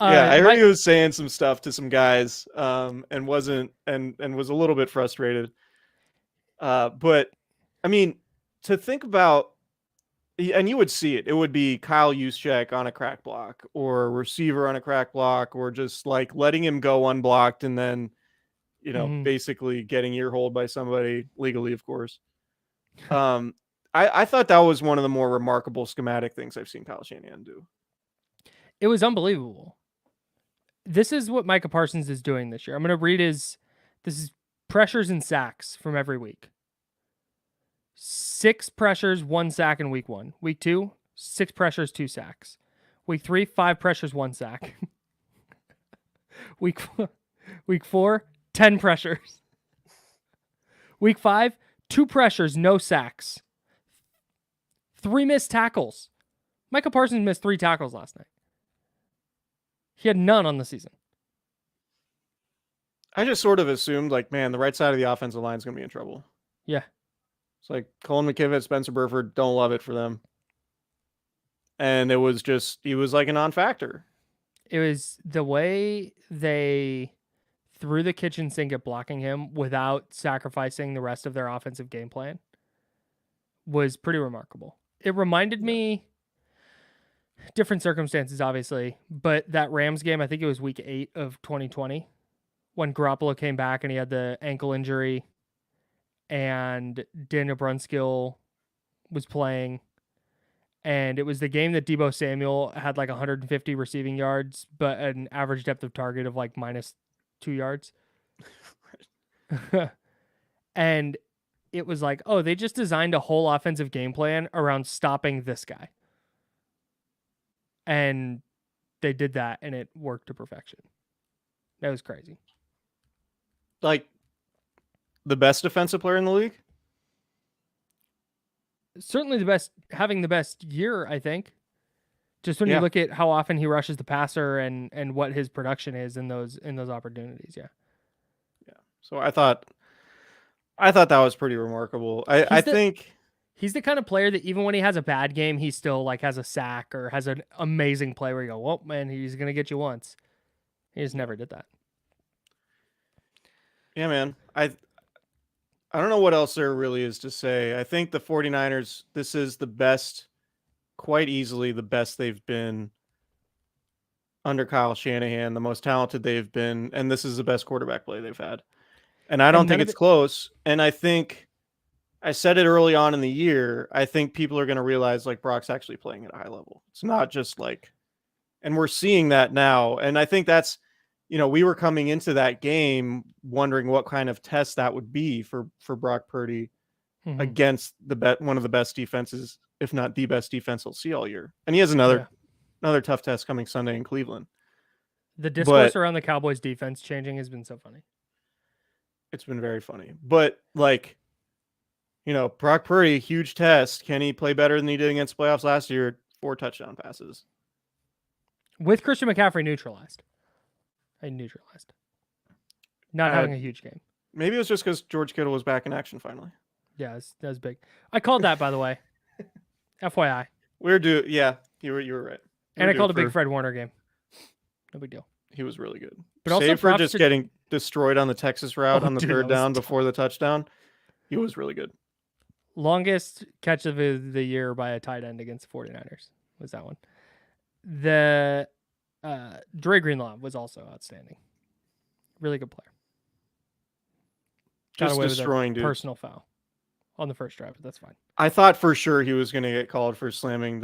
I heard he was saying some stuff to some guys and was a little bit frustrated. But I mean, to think about, and you would see it would be Kyle Juszczyk on a crack block or a receiver on a crack block, or just like letting him go unblocked and then, basically getting ear-holed by somebody legally, of course. I thought that was one of the more remarkable schematic things I've seen Kyle Shanahan do. It was unbelievable. This is what Micah Parsons is doing this year. I'm going to read this is pressures and sacks from every week. 6 pressures, 1 sack in week 1. Week 2, 6 pressures, 2 sacks. Week 3, 5 pressures, 1 sack. week 4, 10 pressures. Week 5, 2 pressures, no sacks. 3 missed tackles. Micah Parsons missed 3 tackles last night. He had none on the season. I just sort of assumed, like, man, the right side of the offensive line is going to be in trouble. Yeah. It's like Colin McKivett, Spencer Burford, don't love it for them. And it was just, he was like a non-factor. It was the way they threw the kitchen sink at blocking him without sacrificing the rest of their offensive game plan was pretty remarkable. It reminded me, different circumstances, obviously, but that Rams game, I think it was week 8 of 2020, when Garoppolo came back and he had the ankle injury and Daniel Brunskill was playing. And it was the game that Deebo Samuel had like 150 receiving yards, but an average depth of target of like minus 2 yards. And it was like, oh, they just designed a whole offensive game plan around stopping this guy. And they did that, and it worked to perfection. That was crazy. Like, the best defensive player in the league? Certainly the best, having the best year, I think. Just when you look at how often he rushes the passer and what his production is in those opportunities, yeah. So I thought that was pretty remarkable. I think he's the kind of player that even when he has a bad game, he still like has a sack or has an amazing play where you go, well, man, he's gonna get you once. He just never did that. Yeah, man. I don't know what else there really is to say. I think the 49ers, this is the best, quite easily the best they've been under Kyle Shanahan, the most talented they've been, and this is the best quarterback play they've had. And I don't think it's close. And I think I said it early on in the year. I think people are going to realize like Brock's actually playing at a high level. It's not just like, and we're seeing that now. And I think that's, we were coming into that game wondering what kind of test that would be for Brock Purdy against one of the best defenses, if not the best defense we'll see all year. And he has another tough test coming Sunday in Cleveland. The discourse around the Cowboys defense changing has been so funny. It's been very funny. But like, Brock Purdy, huge test. Can he play better than he did against playoffs last year? 4 touchdown passes. With Christian McCaffrey neutralized. Not having a huge game. Maybe it was just because George Kittle was back in action finally. Yeah, that was big. I called that, by the way. FYI. You were right. And I called a big Fred Warner game. No big deal. He was really good. But Save also for just getting destroyed on the Texas route on the third down before the touchdown. He was really good. Longest catch of the year by a tight end against the 49ers was that one. The Dre Greenlaw was also outstanding. Really good player. Just destroying dudes. Personal foul on the first drive, but that's fine. I thought for sure he was going to get called for slamming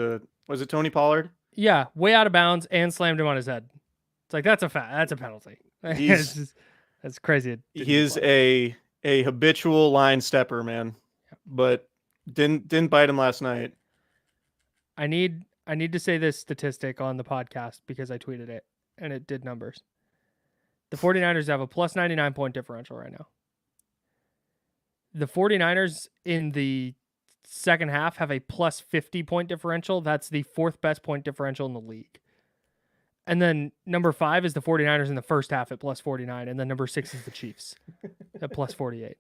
was it Tony Pollard? Yeah, way out of bounds and slammed him on his head. It's like, that's a penalty. That's crazy. He is a habitual line stepper, man. But didn't bite him last night. I need to say this statistic on the podcast because I tweeted it and it did numbers. The 49ers have a plus 99 point differential right now. The 49ers in the second half have a plus 50 point differential. That's the 4th best point differential in the league. And then number 5 is the 49ers in the first half at plus 49. And then number 6 is the Chiefs at plus 48.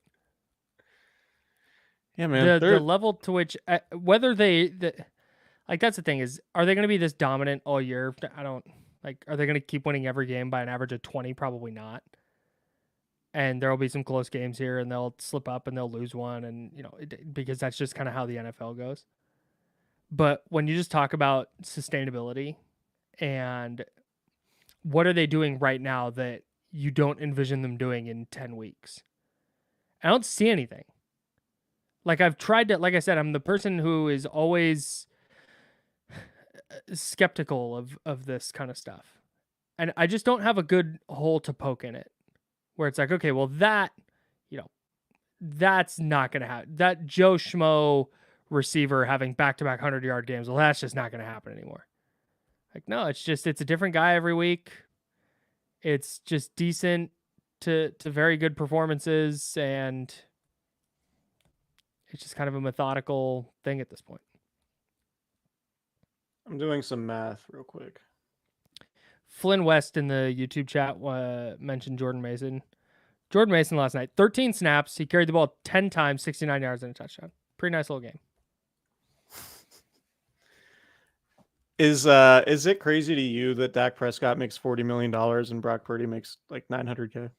Yeah, man. The level to which, whether that's the thing is, are they going to be this dominant all year? Are they going to keep winning every game by an average of 20? Probably not. And there will be some close games here and they'll slip up and they'll lose one. And, because that's just kind of how the NFL goes. But when you just talk about sustainability and what are they doing right now that you don't envision them doing in 10 weeks? I don't see anything. Like I've tried to, like I said, I'm the person who is always skeptical of this kind of stuff. And I just don't have a good hole to poke in it where it's like, okay, well that's not going to happen. That Joe Schmo receiver having back-to-back 100-yard games. Well, that's just not going to happen anymore. Like, no, it's a different guy every week. It's just decent to very good performances, and it's just kind of a methodical thing at this point. I'm doing some math real quick. Flynn West in the YouTube chat mentioned Jordan Mason. Jordan Mason last night, 13 snaps. He carried the ball 10 times, 69 yards and a touchdown. Pretty nice little game. Is it crazy to you that Dak Prescott makes $40 million and Brock Purdy makes like $900K?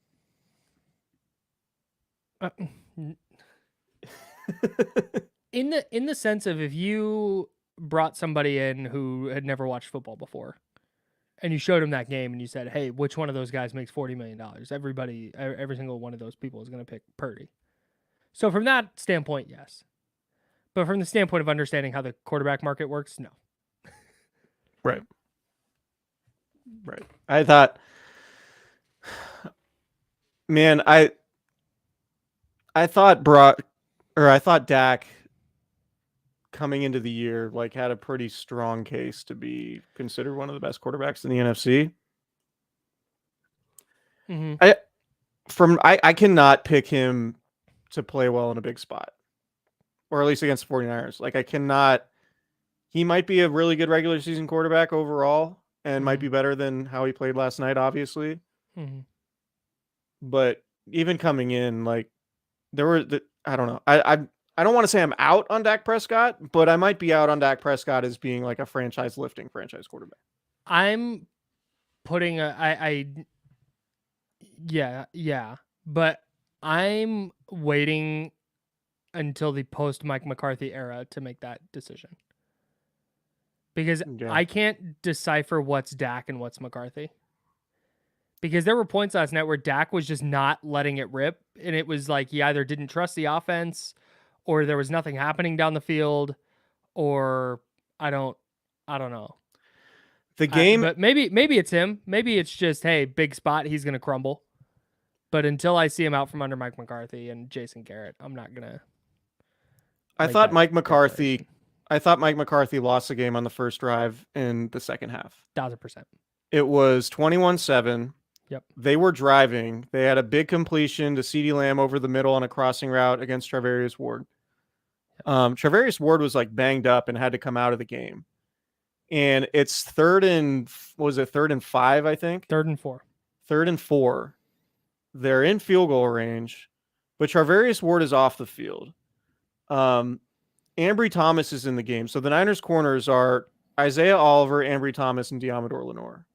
In the sense of, if you brought somebody in who had never watched football before and you showed him that game and you said, hey, which one of those guys makes $40 million? Every single one of those people is going to pick Purdy. So from that standpoint, yes. But from the standpoint of understanding how the quarterback market works, no. Right. I thought, man, I thought Dak coming into the year like had a pretty strong case to be considered one of the best quarterbacks in the NFC. Mm-hmm. I cannot pick him to play well in a big spot, or at least against the 49ers. Like, I cannot. He might be a really good regular season quarterback overall, and might be better than how he played last night, obviously. Mm-hmm. But even coming in, like, I don't know. I don't want to say I'm out on Dak Prescott, but I might be out on Dak Prescott as being like a franchise quarterback. I'm putting yeah, but I'm waiting until the post Mike McCarthy era to make that decision. Because I can't decipher what's Dak and what's McCarthy. Because there were points last night where Dak was just not letting it rip, and it was like he either didn't trust the offense, or there was nothing happening down the field, or I don't know. The game, but maybe it's him. Maybe it's just, hey, big spot, he's gonna crumble. But until I see him out from under Mike McCarthy and Jason Garrett, I'm not gonna. I thought Mike McCarthy lost the game on the first drive in the second half. 1,000%. It was 21-7. Yep. They were driving. They had a big completion to CeeDee Lamb over the middle on a crossing route against Charvarius Ward. Charvarius Ward was like banged up and had to come out of the game. And it's third and 5, I think? 3rd and 4. 3rd and 4. They're in field goal range, but Charvarius Ward is off the field. Ambry Thomas is in the game. So the Niners corners are Isaiah Oliver, Ambry Thomas, and Diamador Lenore.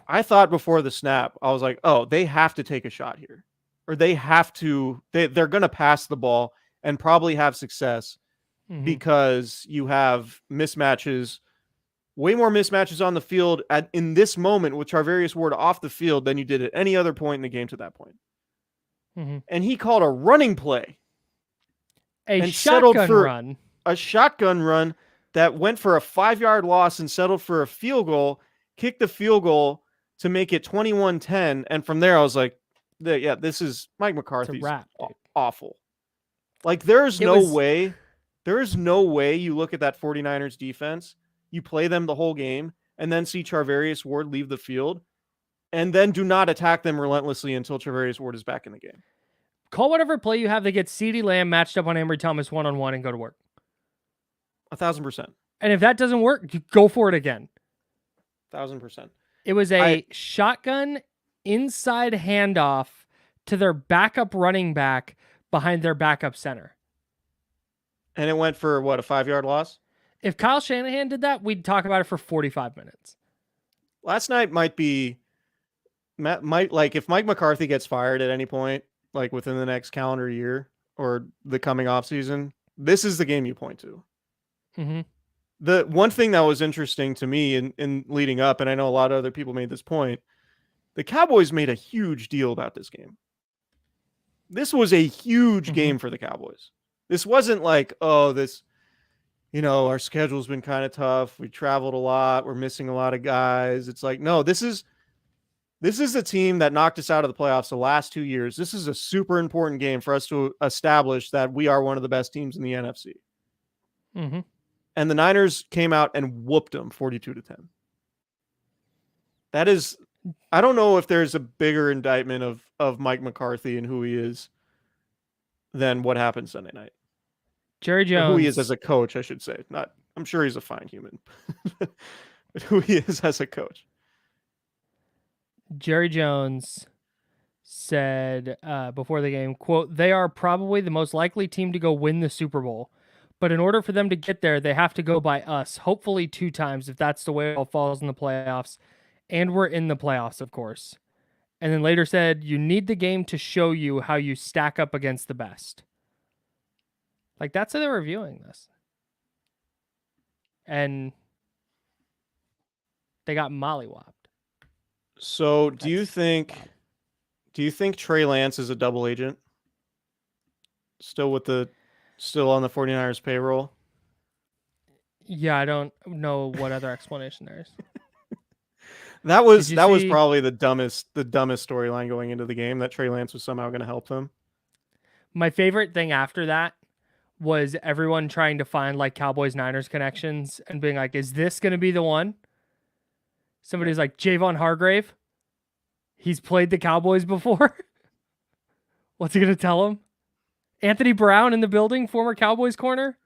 I thought before the snap, I was like, oh, they have to take a shot here. Or they're going to pass the ball and probably have success because you have mismatches, way more mismatches on the field in this moment with Charvarius Ward off the field than you did at any other point in the game to that point. Mm-hmm. And he called a running play. A shotgun run that went for a 5-yard loss and settled for a field goal, kicked the field goal to make it 21-10. And from there, I was like, this is Mike McCarthy's awful. Like, there is no way you look at that 49ers defense, you play them the whole game, and then see Charvarius Ward leave the field, and then do not attack them relentlessly until Charvarius Ward is back in the game. Call whatever play you have to get CeeDee Lamb matched up on Ambry Thomas one-on-one and go to work. 1,000%. And if that doesn't work, go for it again. 1,000%. It was a shotgun inside handoff to their backup running back behind their backup center. And it went for, what, a 5-yard loss? If Kyle Shanahan did that, we'd talk about it for 45 minutes. Last night might like if Mike McCarthy gets fired at any point, like within the next calendar year or the coming off season, this is the game you point to. Mm-hmm. The one thing that was interesting to me in leading up, and I know a lot of other people made this point, the Cowboys made a huge deal about this game. This was a huge game for the Cowboys. This wasn't like, oh, our schedule's been kind of tough. We traveled a lot. We're missing a lot of guys. It's like, no, this is a team that knocked us out of the playoffs the last 2 years. This is a super important game for us to establish that we are one of the best teams in the NFC. Mm-hmm. And the Niners came out and whooped them 42-10. That is, I don't know if there's a bigger indictment of Mike McCarthy and who he is than what happened Sunday night. Jerry Or who he is Jones. as a coach, I should say. Not, I'm sure he's a fine human, but who he is as a coach. Jerry Jones said before the game, quote, "They are probably the most likely team to go win the Super Bowl. But in order for them to get there, they have to go by us, hopefully 2 times if that's the way it all falls in the playoffs. And we're in the playoffs, of course." And then later said, "You need the game to show you how you stack up against the best." Like, that's how they're reviewing this. And they got mollywopped. So do you think Trey Lance is a double agent? Still on the 49ers payroll? Yeah, I don't know what other explanation there is. That was probably the dumbest storyline going into the game, that Trey Lance was somehow going to help them. My favorite thing after that was everyone trying to find like Cowboys Niners connections and being like, is this going to be the one? Somebody's like, Javon Hargrave. He's played the Cowboys before. What's he going to tell him? Anthony Brown in the building, former Cowboys corner.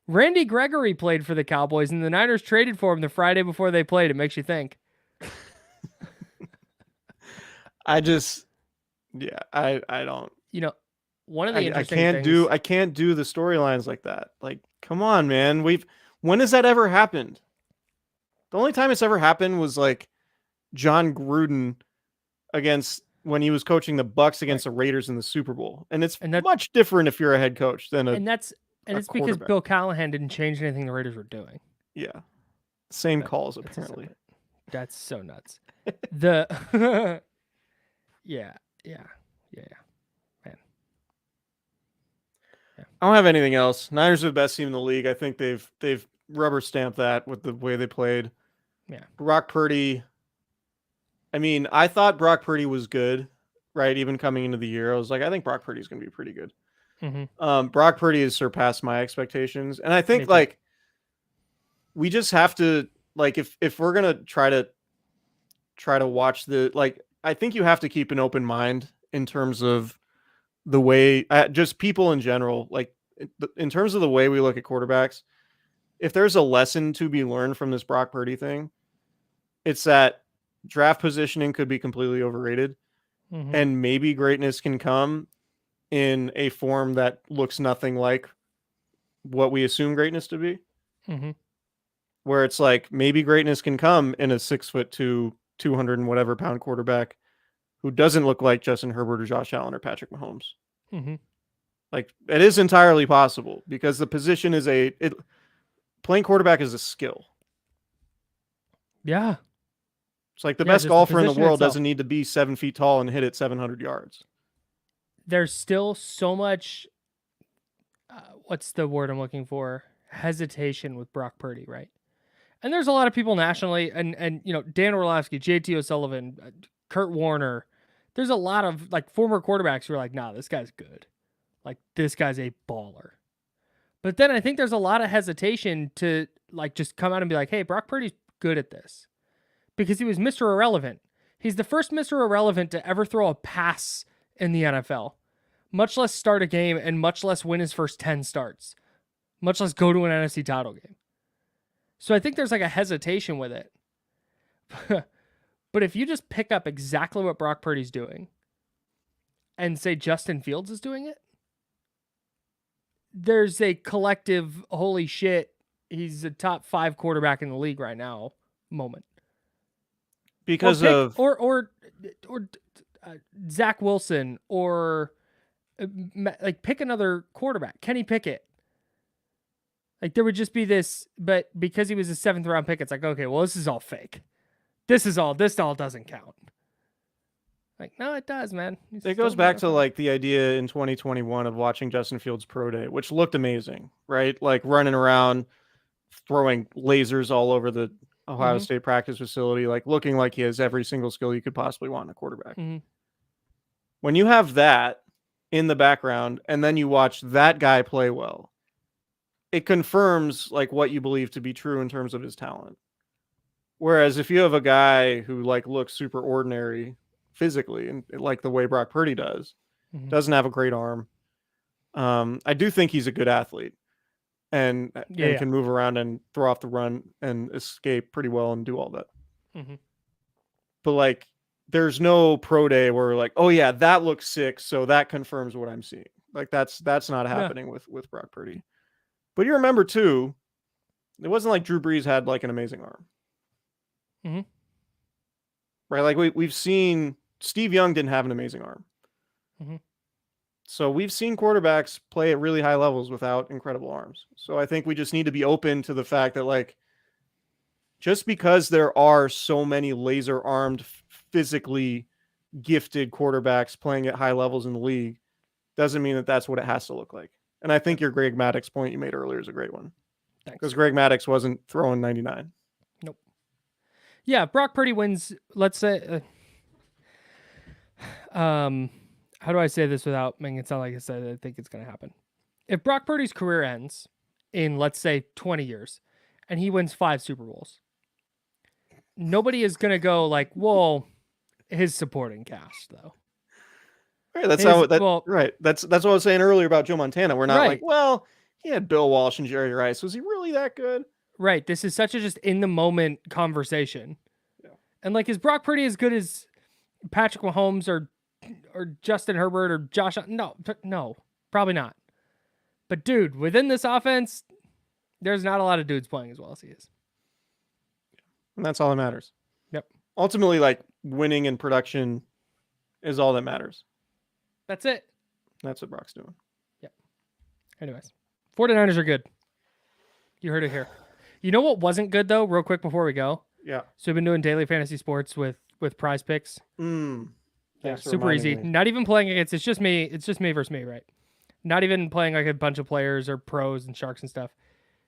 Randy Gregory played for the Cowboys, and the Niners traded for him the Friday before they played. It makes you think. I don't. You know, one of the interesting things. I can't do the storylines like that. Like, come on, man. When has that ever happened? The only time it's ever happened was like John Gruden when he was coaching the Bucs against the Raiders in the Super Bowl. And it's much different if you're a head coach than it's because Bill Callahan didn't change anything the Raiders were doing. Yeah. Same calls, apparently. That's so nuts. Yeah. Man. Yeah. I don't have anything else. Niners are the best team in the league. I think they've rubber stamped that with the way they played. Yeah. Brock Purdy. I mean, I thought Brock Purdy was good, right? Even coming into the year, I was like, I think Brock Purdy is going to be pretty good. Mm-hmm. Brock Purdy has surpassed my expectations, and I think we just have to if we're gonna try to watch I think you have to keep an open mind in terms of the way just people in general, in terms of the way we look at quarterbacks. If there's a lesson to be learned from this Brock Purdy thing, it's that draft positioning could be completely overrated, and maybe greatness can come in a form that looks nothing like what we assume greatness to be. Where it's like, maybe greatness can come in a 6'2", 200 and whatever pound quarterback who doesn't look like Justin Herbert or Josh Allen or Patrick Mahomes. Like, it is entirely possible because the position is playing quarterback is a skill. Yeah. It's like the best golfer in the world doesn't need to be 7 feet tall and hit it 700 yards. There's still so much, what's the word I'm looking for? Hesitation with Brock Purdy, right? And there's a lot of people nationally, and you know, Dan Orlovsky, JT O'Sullivan, Kurt Warner. There's a lot of former quarterbacks who are like, nah, this guy's good. Like, this guy's a baller. But then I think there's a lot of hesitation to just come out and be like, hey, Brock Purdy's good at this. Because he was Mr. Irrelevant. He's the first Mr. Irrelevant to ever throw a pass in the NFL. Much less start a game and much less win his first 10 starts. Much less go to an NFC title game. So I think there's a hesitation with it. But if you just pick up exactly what Brock Purdy's doing and say Justin Fields is doing it, there's a collective, holy shit, he's a top 5 quarterback in the league right now moment. Because Zach Wilson or pick another quarterback, Kenny Pickett. There would just be this, but because he was a 7th round pick, it's like, okay, well, this is all fake. This all doesn't count. No, it does, man. It goes back to the idea in 2021 of watching Justin Fields' pro day, which looked amazing, right? Running around, throwing lasers all over the Ohio State practice facility, looking like he has every single skill you could possibly want in a quarterback. When you have that in the background and then you watch that guy play well, it confirms like what you believe to be true in terms of his talent. Whereas if you have a guy who like looks super ordinary physically and like the way Brock Purdy does, doesn't have a great arm. I do think he's a good athlete and can move around and throw off the run and escape pretty well and do all that. But like, there's no pro day where we're like, oh yeah, that looks sick, so that confirms what I'm seeing. Like that's not happening with Brock Purdy. But you remember too, it wasn't like Drew Brees had like an amazing arm. Right? Like we've seen Steve Young didn't have an amazing arm. So we've seen quarterbacks play at really high levels without incredible arms. So I think we just need to be open to the fact that like, just because there are so many laser-armed, physically gifted quarterbacks playing at high levels in the league doesn't mean that that's what it has to look like. And I think your Greg Maddux point you made earlier is a great one. Thanks. Because Greg Maddux wasn't throwing 99. Nope. Yeah, Brock Purdy wins, let's say... how do I say this without making it sound like I said I think it's going to happen? If Brock Purdy's career ends in, let's say, 20 years, and he wins 5 Super Bowls, nobody is going to go like, well, his supporting cast, though. Right, that's right. That's what I was saying earlier about Joe Montana. We're not like, well, he had Bill Walsh and Jerry Rice. Was he really that good? Right. This is such a just in the moment conversation. Yeah. And like, is Brock Purdy as good as Patrick Mahomes or Justin Herbert or Josh? No, probably not. But dude, within this offense, there's not a lot of dudes playing as well as he is. And that's all that matters. Yep. Ultimately, like winning in production is all that matters. That's it. That's what Brock's doing. Yep. Anyways, 49ers are good. You heard it here. You know what wasn't good though, real quick before we go? Yeah. So we've been doing daily fantasy sports with Prize Picks. Yeah, super easy. Not even playing against, it's just me versus me, right? Not even playing like a bunch of players or pros and sharks and stuff.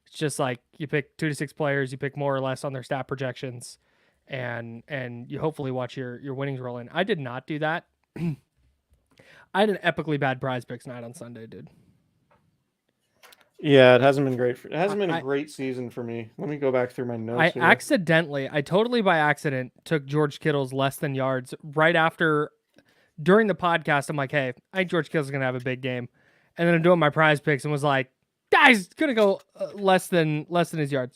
It's just like you pick 2 to 6 players, you pick more or less on their stat projections, and you hopefully watch your winnings roll in. I did not do that. I had an epically bad Prize Picks night on Sunday, dude. Yeah, it hasn't been great. It hasn't been a great season for me. Let me go back through my notes. I totally by accident took George Kittle's less than yards right after. During the podcast, I'm like, hey, I think George Kittle's going to have a big game. And then I'm doing my Prize Picks and was like, guys, going to go less than his yards.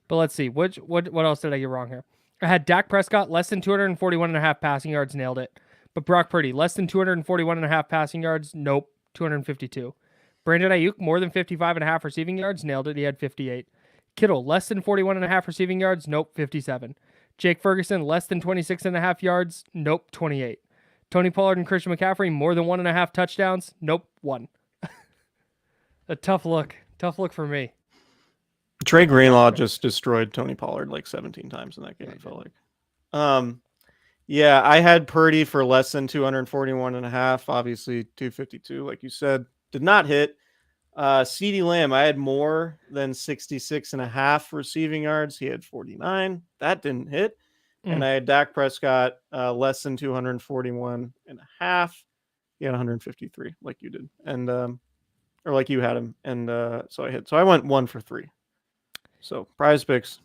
But let's see. What else did I get wrong here? I had Dak Prescott, less than 241.5 passing yards, nailed it. But Brock Purdy, less than 241.5 passing yards, nope, 252. Brandon Ayuk, more than 55.5 receiving yards, nailed it. He had 58. Kittle, less than 41.5 receiving yards, nope, 57. Jake Ferguson, less than 26.5 yards, nope, 28. Tony Pollard and Christian McCaffrey, more than 1.5 touchdowns? Nope, 1. A tough look for me. Trey Greenlaw just destroyed Tony Pollard like 17 times in that game, it felt like. Yeah, I had Purdy for less than 241.5, obviously 252, like you said, did not hit. CeeDee Lamb, I had more than 66.5 receiving yards. He had 49. That didn't hit. And I had Dak Prescott less than 241.5. He had 153, like you did, and or like you had him, and so I hit. So I went 1 for 3. So Prize Picks.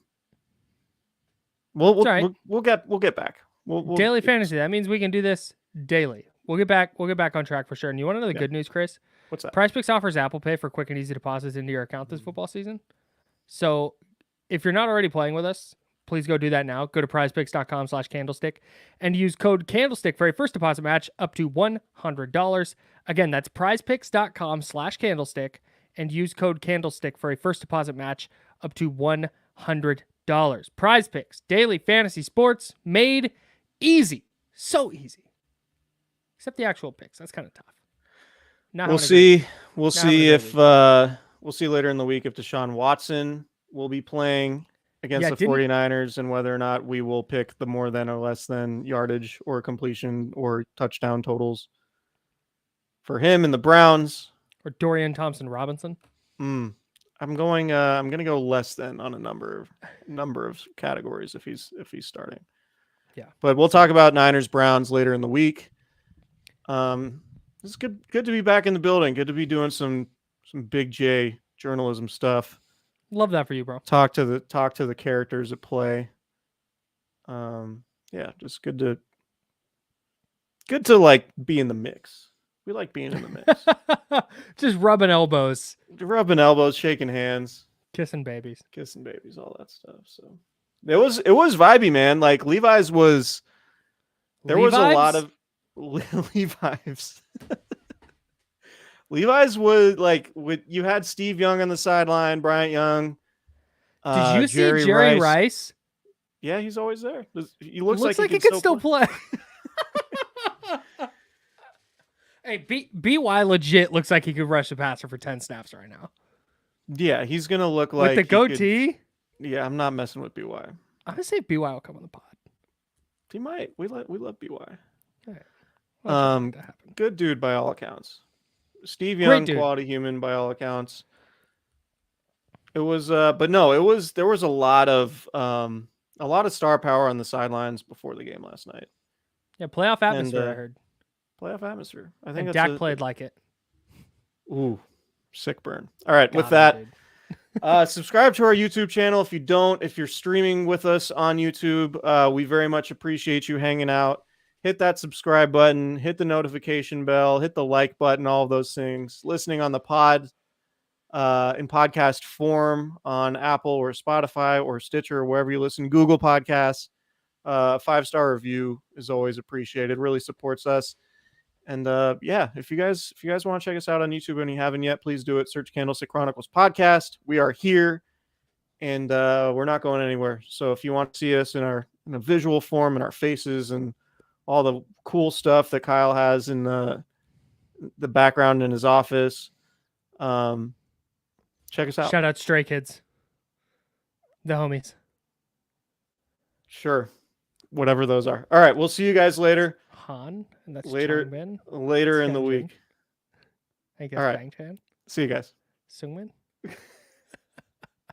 We'll get back. We'll daily fantasy. That means we can do this daily. We'll get back on track for sure. And you want to know the good news, Chris? What's that? Prize Picks offers Apple Pay for quick and easy deposits into your account this football season. So if you're not already playing with us, please go do that now. Go to prizepicks.com/candlestick and use code CANDLESTICK for a first deposit match up to $100. Again, that's prizepicks.com/candlestick and use code CANDLESTICK for a first deposit match up to $100. Prize Picks, daily fantasy sports made easy. So easy. Except the actual picks. That's kind of tough. We'll see. We'll see later in the week if Deshaun Watson will be playing against the 49ers and whether or not we will pick the more than or less than yardage or completion or touchdown totals for him and the Browns. Or Dorian Thompson-Robinson. I'm going to go less than on a number of categories if he's starting. Yeah. But we'll talk about Niners Browns later in the week. It's good to be back in the building. Good to be doing some big J journalism stuff. Love that for you, bro. Talk to the characters at play. Yeah, just good to like be in the mix. We like being in the mix. Just rubbing elbows, Rubbing elbows, shaking hands, kissing babies, all that stuff. So it was vibey, man. Like Levi's was there was a lot of Levi's. Levi's was like you had Steve Young on the sideline, Bryant Young. Did you see Jerry Rice? Yeah, he's always there. He looks like he could still play. Hey, BY legit looks like he could rush the passer for 10 snaps right now. Yeah, he's gonna look like with the goatee. Yeah, I'm not messing with BY. I'm gonna say BY will come on the pod. He might. We love BY. Right. Good dude by all accounts. Steve Young, quality human by all accounts. It was, but no, there was a lot of star power on the sidelines before the game last night. Yeah, playoff atmosphere. I heard. Playoff atmosphere. I think Dak played like it. Ooh, sick burn. All right, with that, subscribe to our YouTube channel if you're streaming with us on YouTube. We very much appreciate you hanging out. Hit that subscribe button, hit the notification bell, hit the like button, all of those things. Listening on the pod in podcast form on Apple or Spotify or Stitcher or wherever you listen, Google Podcasts. 5-star review is always appreciated. Really supports us. And yeah, if you guys want to check us out on YouTube and you haven't yet, please do it. Search Candlestick Chronicles Podcast. We are here, and we're not going anywhere. So if you want to see us in a visual form, in our faces, and all the cool stuff that Kyle has in the background in his office, check us out. Shout out Stray Kids, the homies. Sure, whatever those are. All right, we'll see you guys later. Han, and that's later in the week. I guess all right. Bang Chan. See you guys. Sungmin.